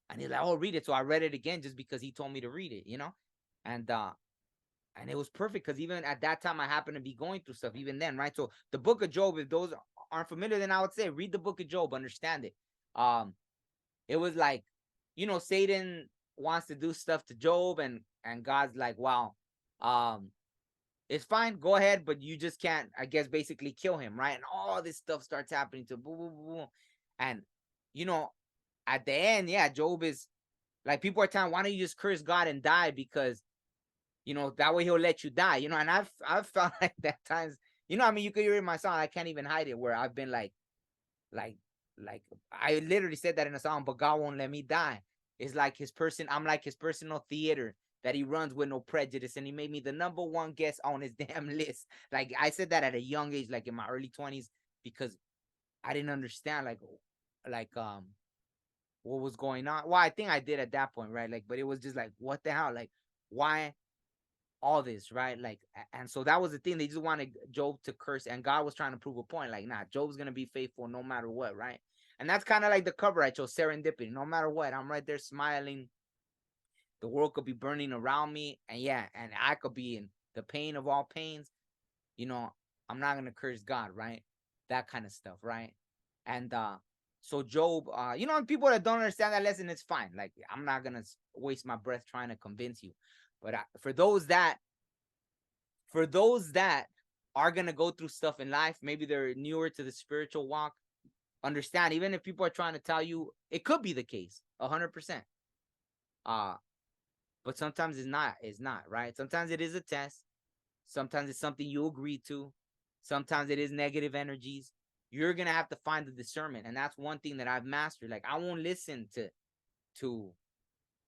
And he's like, oh, read it. So I read it again just because he told me to read it, and it was perfect, because even at that time I happened to be going through stuff even then, right? So the book of Job, if those aren't familiar, then I would say read the book of Job, understand it. It was like, Satan wants to do stuff to Job, and God's like, wow, it's fine, go ahead, but you just can't, I guess, basically kill him, right? And all this stuff starts happening to boom, boom, boom. And at the end, yeah, Job is like, people are telling, why don't you just curse God and die? Because that way he'll let you die, and I've felt like that times, I mean, you could hear in my song, I can't even hide it, where I've been like I literally said that in a song, but God won't let me die. It's like I'm like his personal theater. that he runs with no prejudice, and he made me the number one guest on his damn list. Like I said that at a young age, like in my early 20s, because I didn't understand like what was going on. Well, I think I did at that point, right? Like, but it was just like, what the hell? Like, why all this, right? Like, and so that was the thing. They just wanted Job to curse, and God was trying to prove a point. Like, nah, Job's gonna be faithful no matter what, right? And that's kind of like the cover I chose, serendipity. No matter what, I'm right there smiling. The world could be burning around me, and yeah, and I could be in the pain of all pains. You know, I'm not gonna curse God, right? That kind of stuff, right? And so Job, people that don't understand that lesson, it's fine. Like, I'm not gonna waste my breath trying to convince you. But for those that are gonna go through stuff in life, maybe they're newer to the spiritual walk, understand, even if people are trying to tell you it could be the case 100%. But sometimes it's not right. Sometimes it is a test. Sometimes it's something you agree to. Sometimes it is negative energies. You're gonna have to find the discernment, and that's one thing that I've mastered. Like, I won't listen to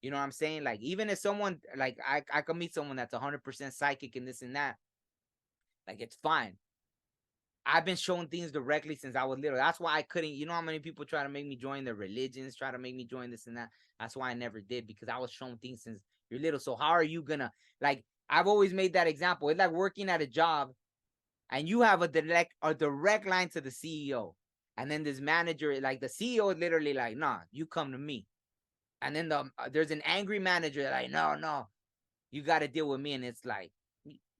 you know what I'm saying? Like, even if someone, like, I could meet someone that's 100% psychic and this and that, like, it's fine. I've been shown things directly since I was little. That's why I couldn't. You know how many people try to make me join their religions, try to make me join this and that. That's why I never did, because I was shown things since you're little. So how are you gonna, like? I've always made that example. It's like working at a job, and you have a direct line to the CEO, and then this manager, like the CEO, is literally like, "Nah, you come to me." And then there's an angry manager like, "No, you got to deal with me," and it's like,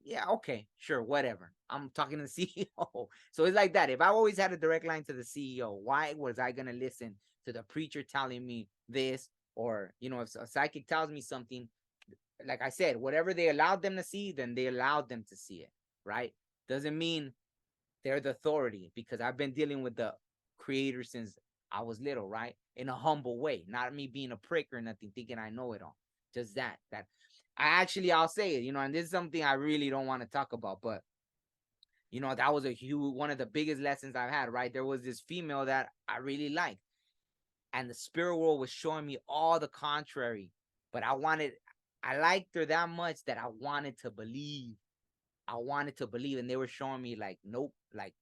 yeah, okay, sure, whatever. I'm talking to the CEO. So it's like that. If I always had a direct line to the CEO, why was I going to listen to the preacher telling me this? Or, if a psychic tells me something, like I said, whatever they allowed them to see, then they allowed them to see it, right? Doesn't mean they're the authority, because I've been dealing with the creator since I was little, right? In a humble way, not me being a prick or nothing, thinking I know it all. Just that I'll say it, and this is something I really don't want to talk about, but that was one of the biggest lessons I've had, right? There was this female that I really liked, and the spirit world was showing me all the contrary, but I liked her that much that I wanted to believe. And they were showing me like, nope, like,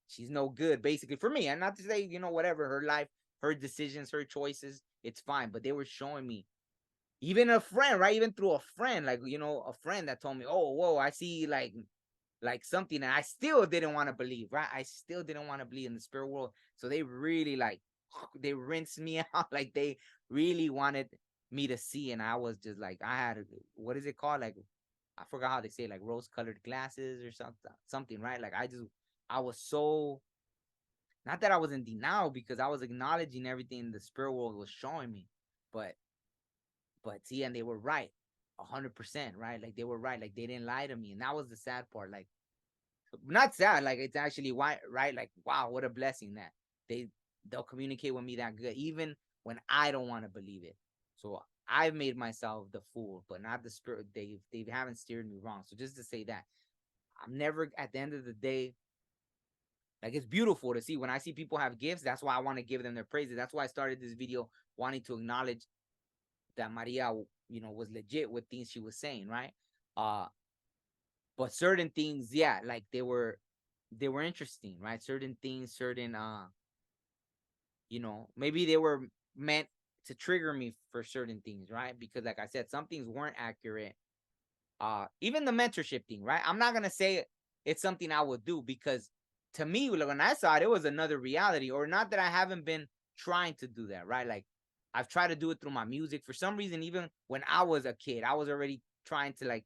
she's no good, basically, for me. And not to say, whatever, her life, her decisions, her choices, it's fine. But they were showing me, even a friend, right? Even through a friend, like, a friend that told me, oh, whoa, I see like something. And I still didn't want to believe, right? I still didn't want to believe in the spirit world. So they really, like, they rinsed me out. Like, they really wanted me to see. And I was just like, I had, what is it called? Like, I forgot how they say, like, rose-colored glasses or something, right? Like, I was so, not that I was in denial, because I was acknowledging everything the spirit world was showing me, but see, and they were right, 100%, right? Like, they were right, like, they didn't lie to me, and that was the sad part. Like, not sad, like, it's actually why, right? Like, wow, what a blessing that they'll communicate with me that good, even when I don't want to believe it. So I've made myself the fool, but not the spirit. They haven't steered me wrong. So just to say that, I'm never, at the end of the day, like, it's beautiful to see when I see people have gifts. That's why I want to give them their praises. That's why I started this video, wanting to acknowledge that Maria, was legit with things she was saying, right? But certain things, yeah, like, they were interesting, right? Certain things, maybe they were meant to trigger me for certain things, right? Because, like I said, some things weren't accurate. Even the mentorship thing, right? I'm not gonna say it's something I would do, because to me, when I saw it, it was another reality. Or not that I haven't been trying to do that, right? Like, I've tried to do it through my music. For some reason, even when I was a kid, I was already trying to, like,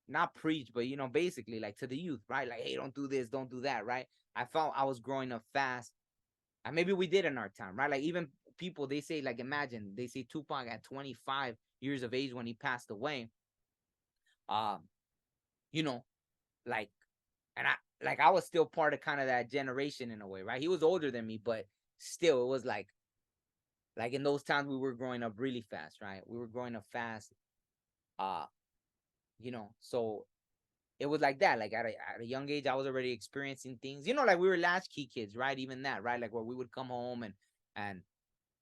not preach, but basically, like, to the youth, right? Like, hey, don't do this, don't do that, right? I felt I was growing up fast. And maybe we did in our time, right? Like, even people, they say, like, imagine, they say Tupac at 25 years of age when he passed away. You know, like, and I was still part of kind of that generation in a way, right? He was older than me, but still, it was like in those times we were growing up really fast, right? We were growing up fast. So it was like that. Like, at a young age, I was already experiencing things, like, we were latchkey kids, right? Even that, right? Like, where we would come home and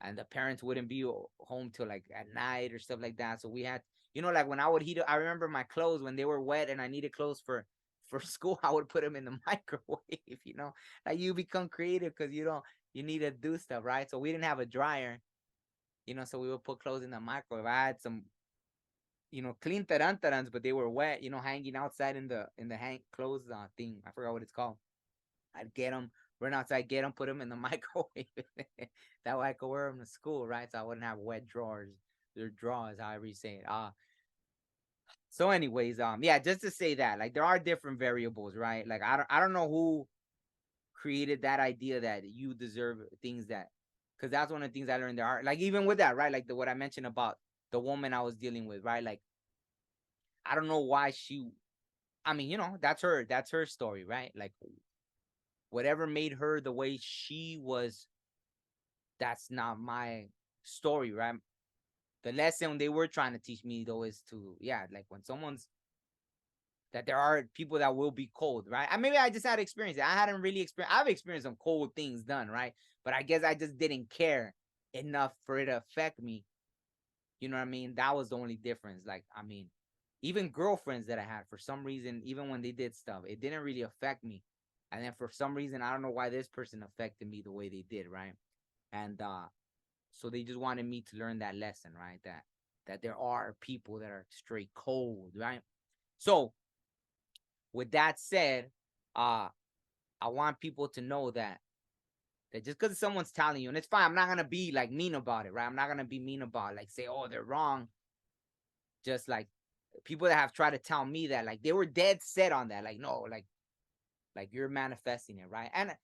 and the parents wouldn't be home till like at night or stuff like that. So we had, like when I would heat up, I remember my clothes when they were wet and I needed clothes for school, I would put them in the microwave. Like you become creative because you need to do stuff, right? So we didn't have a dryer, so we would put clothes in the microwave. I had some, clean tarantarans, but they were wet, hanging outside in the hang clothes thing. I forgot what it's called. I'd get them, run outside, get them, put them in the microwave. That way I could wear them to school, right? So I wouldn't have wet drawers. Their drawers, however you say it. So anyways, yeah, just to say that, like, there are different variables, right? Like, I don't know who created that idea that you deserve things that, because that's one of the things I learned. There are, like, even with that, right? Like what I mentioned about the woman I was dealing with, right? Like, I don't know why I mean, that's her story, right? Like, whatever made her the way she was, that's not my story, right? The lesson they were trying to teach me though is to, yeah, like when someone's that there are people that will be cold, right? Maybe I just had experience. I hadn't really experienced. I've experienced some cold things done, right? But I guess I just didn't care enough for it to affect me. You know what I mean? That was the only difference. Like, I mean, even girlfriends that I had, for some reason, even when they did stuff, it didn't really affect me. And then for some reason, I don't know why this person affected me the way they did, right? And so they just wanted me to learn that lesson, right? That there are people that are straight cold, right? So with that said, I want people to know that just because someone's telling you, and it's fine, I'm not gonna be like mean about it, right? I'm not gonna be mean about it, like say, oh, they're wrong. Just like people that have tried to tell me that, like, they were dead set on that, like, no, like you're manifesting it, right? And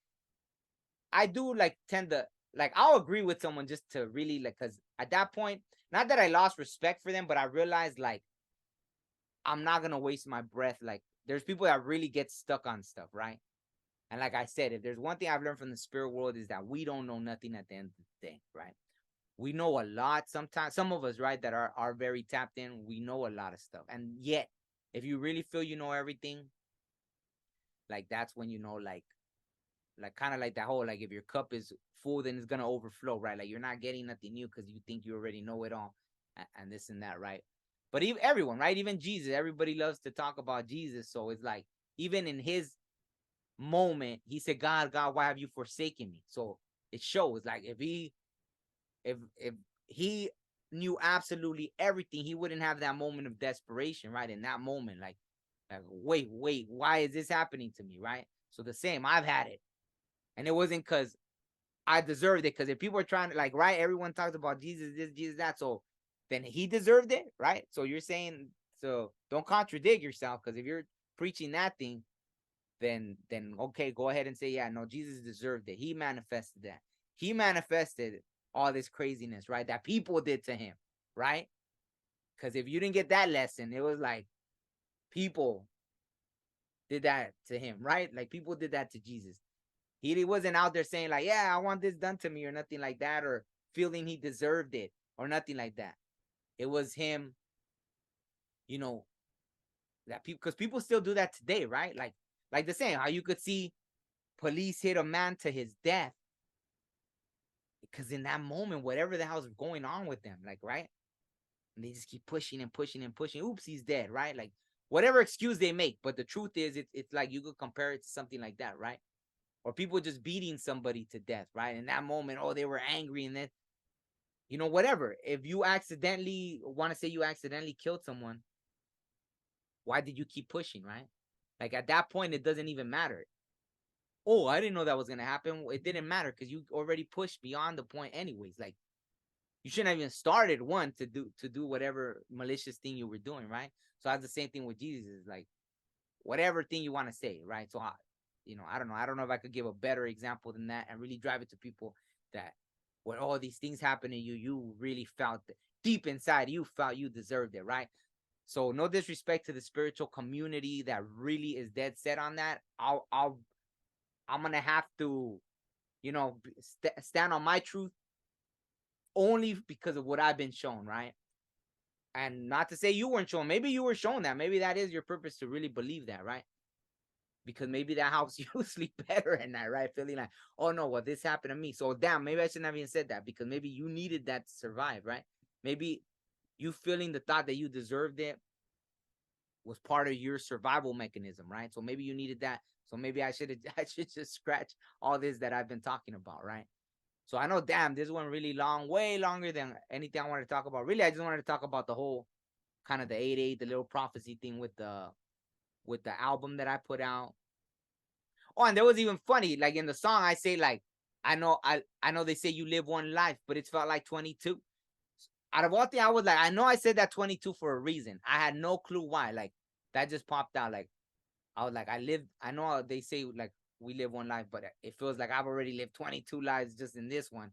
I do like tend to, like, I'll agree with someone just to really, like, because at that point, not that I lost respect for them, but I realized, like, I'm not gonna waste my breath. Like, there's people that really get stuck on stuff, right? And like I said, if there's one thing I've learned from the spirit world is that we don't know nothing at the end of the day, right? We know a lot sometimes. Some of us, right, that are very tapped in, we know a lot of stuff. And yet, if you really feel you know everything, like, that's when like kind of like that whole, like, if your cup is full, then it's gonna overflow, right? Like, you're not getting nothing new because you think you already know it all, and this and that, right? But even everyone, right? Even Jesus, everybody loves to talk about Jesus. So it's like, even in his moment, he said, God, why have you forsaken me? So it shows, like, if he knew absolutely everything, he wouldn't have that moment of desperation, right? In that moment, like wait, why is this happening to me, right? So the same, I've had it, and it wasn't because I deserved it. Because if people are trying to, like, right, everyone talks about Jesus this, Jesus that, so then he deserved it, right? So you're saying, so don't contradict yourself, because if you're preaching that thing, then okay, go ahead and say, yeah, no, Jesus deserved it. He manifested that. He manifested all this craziness, right? That people did to him, right? Because if you didn't get that lesson, it was like people did that to him, right? Like, people did that to Jesus. He wasn't out there saying, like, yeah, I want this done to me, or nothing like that, or feeling he deserved it, or nothing like that. It was him, you know, that people, because people still do that today, right? Like the same, how you could see police hit a man to his death because in that moment, whatever the hell's going on with them, like, right? And they just keep pushing and pushing and pushing. Oops, he's dead, right? Like, whatever excuse they make. But the truth is, it's like you could compare it to something like that, right? Or people just beating somebody to death, right? In that moment, oh, they were angry, and then, whatever. If you accidentally want to say you accidentally killed someone, why did you keep pushing, right? Like, at that point, it doesn't even matter. Oh, I didn't know that was gonna happen. It didn't matter because you already pushed beyond the point, anyways. Like, you shouldn't have even started one to do whatever malicious thing you were doing, right? So that's the same thing with Jesus. Like, whatever thing you want to say, right? So I don't know. I don't know if I could give a better example than that and really drive it to people that when all these things happen to you, you really felt deep inside, you felt you deserved it, right? So no disrespect to the spiritual community that really is dead set on that. I'm gonna have to, stand on my truth only because of what I've been shown, right? And not to say you weren't shown. Maybe you were shown that. Maybe that is your purpose, to really believe that, right? because maybe that helps you sleep better at night, right? Feeling like, oh no, well, this happened to me. So damn, maybe I shouldn't have even said that because maybe you needed that to survive, right? Maybe you feeling the thought that you deserved it was part of your survival mechanism, right? So maybe you needed that. So maybe I should I should just scratch all this that I've been talking about, right? So I know, damn, this one really long, way longer than anything I wanted to talk about. Really, I just wanted to talk about the whole kind of the 8-8, the little prophecy thing with the album that I put out. Oh, and there was even funny, like in the song, I say like, I know they say you live one life, but it's felt like 22. Out of all things, I was like, I know I said that 22 for a reason. I had no clue why. Like that just popped out. Like I was like, I know they say like we live one life, but it feels like I've already lived 22 lives just in this one.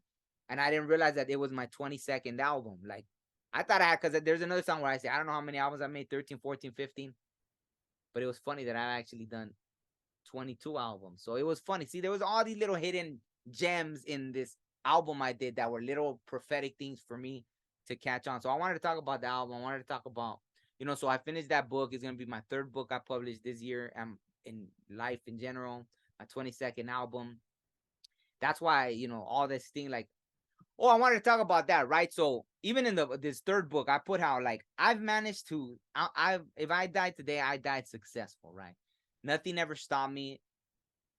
And I didn't realize that it was my 22nd album. Like I thought I had, because there's another song where I say, I don't know how many albums I made, 13, 14, 15. But it was funny that I actually done 22 albums. So it was funny. See, there was all these little hidden gems in this album I did that were little prophetic things for me to catch on. So I wanted to talk about the album. I wanted to talk about, so I finished that book. It's going to be my third book I published this year in life in general, my 22nd album. That's why, all this thing like, oh, I wanted to talk about that, right? So even in this third book, I put how like I've managed to, if I died today, I died successful, right? Nothing ever stopped me.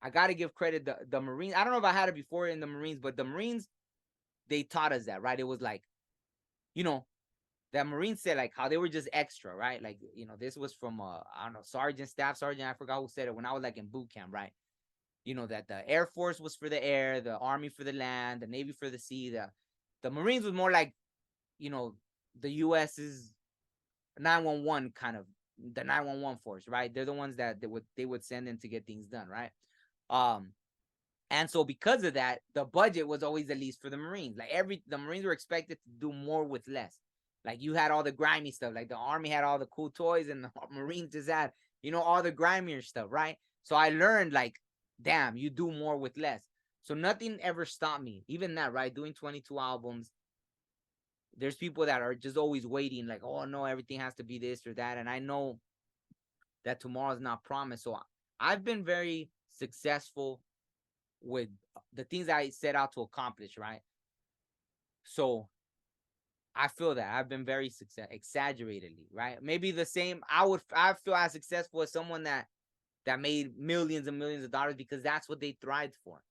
I got to give credit the Marines. I don't know if I had it before in the Marines, but the Marines, they taught us that, right? It was like, you know, that Marines said like how they were just extra, right? Like, this was from I don't know, sergeant, staff sergeant, I forgot who said it when I was like in boot camp, right? That the Air Force was for the air, the Army for the land, the Navy for the sea, the Marines was more like, the US's 911 kind of, the 911 force, right? They're the ones that they would send in to get things done, right? And so because of that, the budget was always the least for the Marines. Like the Marines were expected to do more with less. Like you had all the grimy stuff. Like the Army had all the cool toys, and the Marines just had, all the grimier stuff, right? So I learned like, damn, you do more with less. So nothing ever stopped me. Even that, right? Doing 22 albums. There's people that are just always waiting, like, oh no, everything has to be this or that. And I know that tomorrow's not promised. So I've been very successful with the things I set out to accomplish, right? So I feel that I've been very exaggeratedly, right? Maybe the same. I feel as successful as someone that made millions and millions of dollars because that's what they thrived for.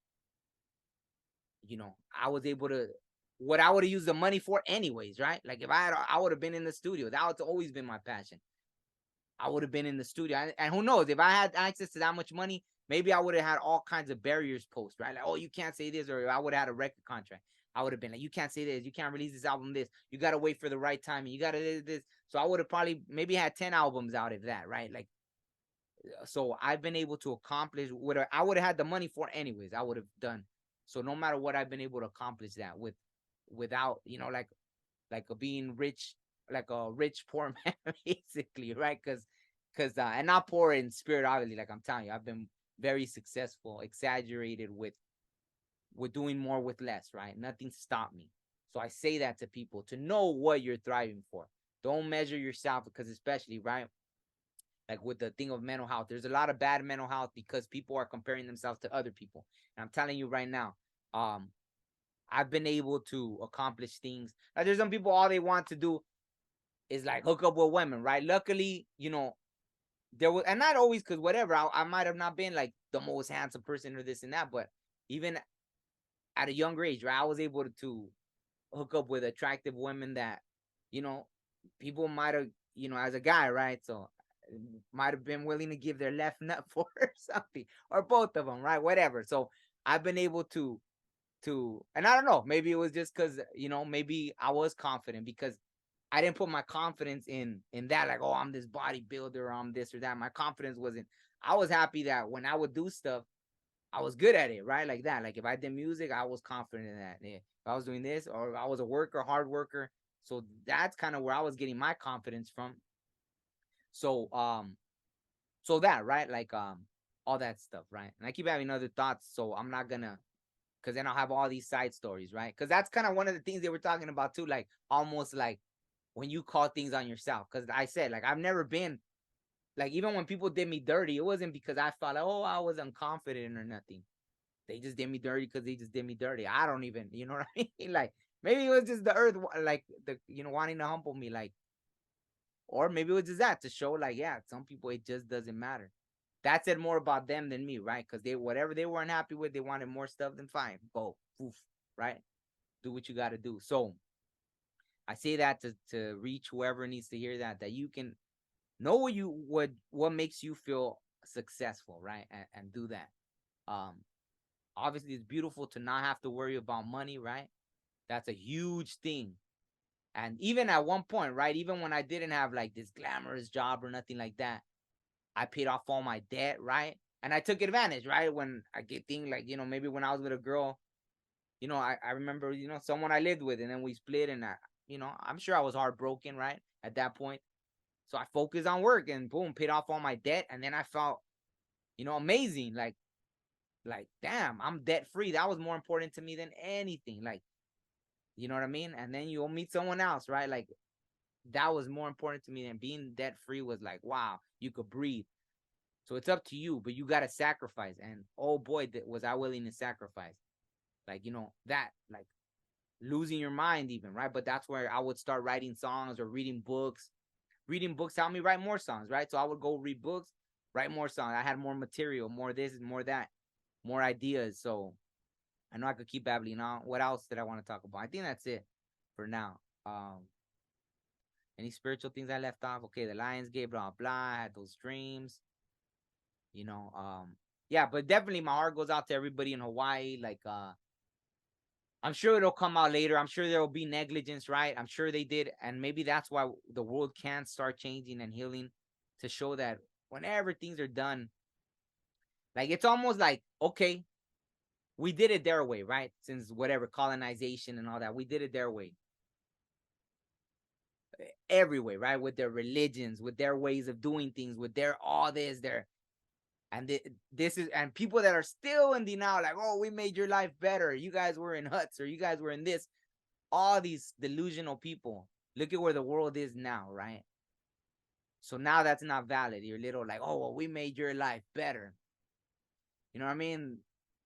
I was able to, what I would have used the money for anyways, right? Like if I would have been in the studio. That would always been my passion. I would have been in the studio. And who knows, if I had access to that much money, maybe I would have had all kinds of barriers posed, right? Like, oh, you can't say this, or I would have had a record contract. I would have been like, you can't say this, you can't release this album, this. You got to wait for the right time, and you got to this. So I would have probably maybe had 10 albums out of that, right? Like, so I've been able to accomplish what I would have had the money for anyways. I would have done. So no matter what, I've been able to accomplish that without, like being rich, like a rich poor man, basically, right? Because and not poor in spirit, obviously. Like I'm telling you, I've been very successful, exaggerated with doing more with less, right? Nothing stopped me. So I say that to people to know what you're thriving for. Don't measure yourself, because especially, right, like with the thing of mental health, there's a lot of bad mental health because people are comparing themselves to other people. And I'm telling you right now, I've been able to accomplish things. Like there's some people, all they want to do is like hook up with women, right? Luckily, there was, and not always, because whatever, I might have not been like the most handsome person or this and that, but even at a younger age, right, I was able to hook up with attractive women that, people might have, as a guy, right? So might have been willing to give their left nut for or something, or both of them, right? Whatever. So I've been able to, and I don't know, maybe it was just because, maybe I was confident because I didn't put my confidence in that, like, oh, I'm this bodybuilder, or I'm this or that. My confidence wasn't. I was happy that when I would do stuff, I was good at it, right? Like that. Like if I did music, I was confident in that. Yeah. If I was doing this, or I was a worker, hard worker. So that's kind of where I was getting my confidence from. So so that, right? Like all that stuff, right? And I keep having other thoughts, so I'm not gonna, because then I'll have all these side stories, right? Because that's kind of one of the things they were talking about too, like almost like when you call things on yourself. Because I said, like, I've never been Like, even when people did me dirty, it wasn't because I felt like, oh, I was unconfident or nothing. They just did me dirty because they just did me dirty. I don't even, you know what I mean? Like, maybe it was just the earth, like, wanting to humble me, like, or maybe it was just that to show, like, yeah, some people, it just doesn't matter. That said more about them than me, right? Because whatever they weren't happy with, they wanted more stuff, than fine. Go, poof, right? Do what you got to do. So I say that to reach whoever needs to hear that you can know what makes you feel successful, right? And do that. Obviously, it's beautiful to not have to worry about money, right? That's a huge thing. And even at one point, right? Even when I didn't have like this glamorous job or nothing like that, I paid off all my debt, right? And I took advantage, right? When I get things like, maybe when I was with a girl, I remember, someone I lived with, and then we split, and I'm sure I was heartbroken, right? At that point. So I focused on work, and boom, paid off all my debt. And then I felt, amazing. Like, damn, I'm debt free. That was more important to me than anything. Like, you know what I mean? And then you'll meet someone else, right? Like, that was more important to me than being debt free. Was like, wow, you could breathe. So it's up to you, but you got to sacrifice. And oh boy, was I willing to sacrifice. Like, that, like, losing your mind even, right? But that's where I would start writing songs or reading books. Reading books helped me write more songs, right? So I would go read books, write more songs. I had more material, more this, more that, more ideas. So I know I could keep babbling on. What else did I want to talk about? I think that's it for now. Any spiritual things I left off? Okay, the Lionsgate, blah blah. I had those dreams. Yeah, but definitely my heart goes out to everybody in Hawaii. Like, I'm sure it'll come out later. I'm sure there will be negligence, right? I'm sure they did, and maybe that's why the world can start changing and healing, to show that whenever things are done, like, it's almost like, okay, we did it their way, right? Since whatever colonization and all that, we did it their way. Every way, right? With their religions, with their ways of doing things, with their all this, this is, and people that are still in denial, like, oh, we made your life better. You guys were in huts, or you guys were in this. All these delusional people. Look at where the world is now, right? So now that's not valid. You're little like, oh, well, we made your life better. You know what I mean?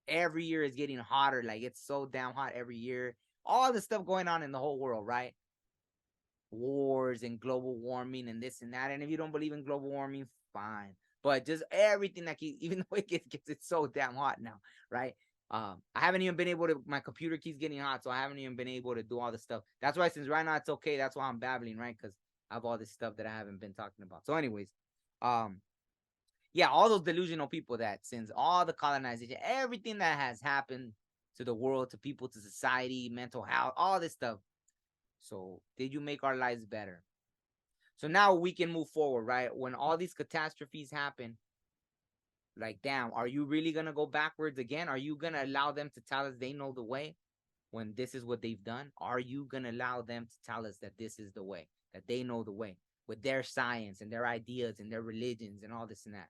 Every year is getting hotter. Like, it's so damn hot every year. All the stuff going on in the whole world, right? Wars and global warming and this and that. And if you don't believe in global warming, fine. But just everything that even though it gets it's so damn hot now, right? I haven't even been able to. My computer keeps getting hot, so I haven't even been able to do all this stuff. That's why, since right now it's okay, that's why I'm babbling, right? Because I have all this stuff that I haven't been talking about. So, anyways, yeah, all those delusional people that, since all the colonization, everything that has happened to the world, to people, to society, mental health, all this stuff. So, did you make our lives better? So now we can move forward, right? When all these catastrophes happen, like, damn, are you really going to go backwards again? Are you going to allow them to tell us they know the way when this is what they've done? Are you going to allow them to tell us that this is the way, that they know the way with their science and their ideas and their religions and all this and that?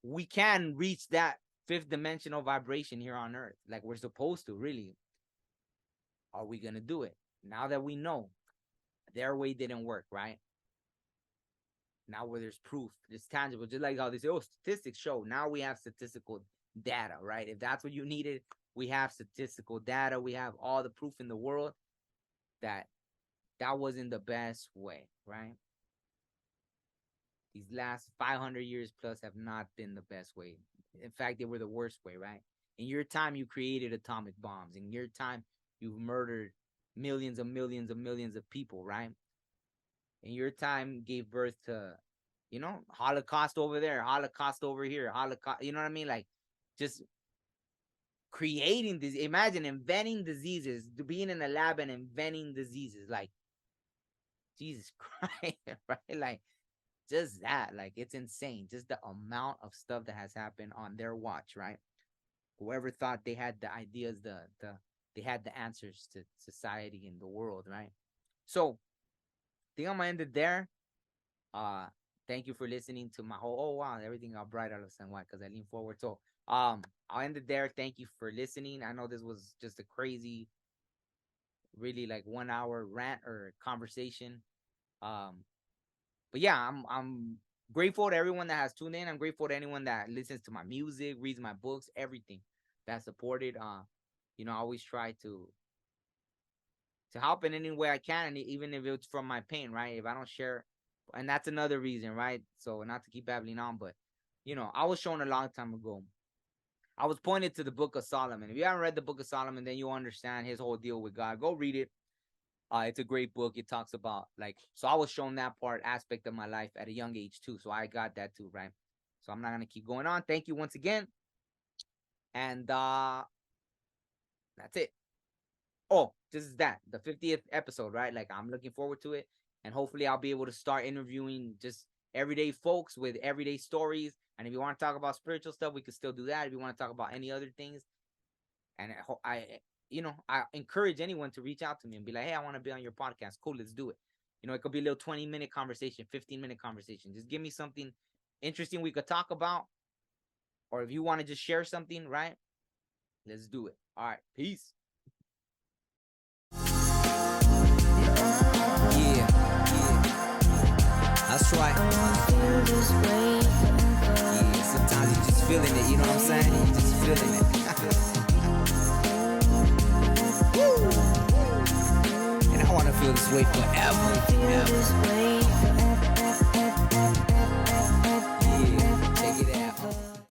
We can reach that fifth dimensional vibration here on Earth like we're supposed to, really. Are we going to do it? Now that we know their way didn't work, right? Now where there's proof, it's tangible, just like how they say, oh, statistics show. Now we have statistical data, right? If that's what you needed, we have statistical data. We have all the proof in the world that wasn't the best way, right? These last 500 years plus have not been the best way. In fact, they were the worst way, right? In your time, you created atomic bombs. In your time, you've murdered millions of people, right? In your time, gave birth to, Holocaust over there, Holocaust over here, Holocaust, you know what I mean? Like, just creating this. Imagine inventing diseases, being in a lab and inventing diseases. Like, Jesus Christ, right? Like, just that, like, it's insane. Just the amount of stuff that has happened on their watch, right? Whoever thought they had the ideas, they had the answers to society and the world, right? So, I think I'm gonna end it there. Thank you for listening to my whole. Oh wow, everything got bright all of a sudden. Why? Because I leaned forward. So, I'll end it there. Thank you for listening. I know this was just a crazy, really like 1 hour rant or conversation. But but yeah, I'm grateful to everyone that has tuned in. I'm grateful to anyone that listens to my music, reads my books, everything that supported. You know, I always try to help in any way I can, and even if it's from my pain, right? If I don't share, and that's another reason, right? So not to keep babbling on, but you know, I was shown a long time ago. I was pointed to the Book of Solomon. If you haven't read the Book of Solomon, then you'll understand his whole deal with God. Go read it. It's a great book. It talks about so I was shown that aspect of my life at a young age too. So I got that too, right? So I'm not gonna keep going on. Thank you once again, and that's it. Oh, this is the 50th episode, right? Like I'm looking forward to it, and hopefully I'll be able to start interviewing just everyday folks with everyday stories. And if you want to talk about spiritual stuff, we could still do that. If you want to talk about any other things, and I encourage anyone to reach out to me and be like, hey, I want to be on your podcast. Cool, let's do it. You know, it could be a little 20-minute conversation, 15-minute conversation. Just give me something interesting we could talk about. Or if you want to just share something, right? Let's do it. All right, peace. Yeah. That's right. Yeah, sometimes you're just feeling it, you know what I'm saying? You're just feeling it. And I want to feel this way forever.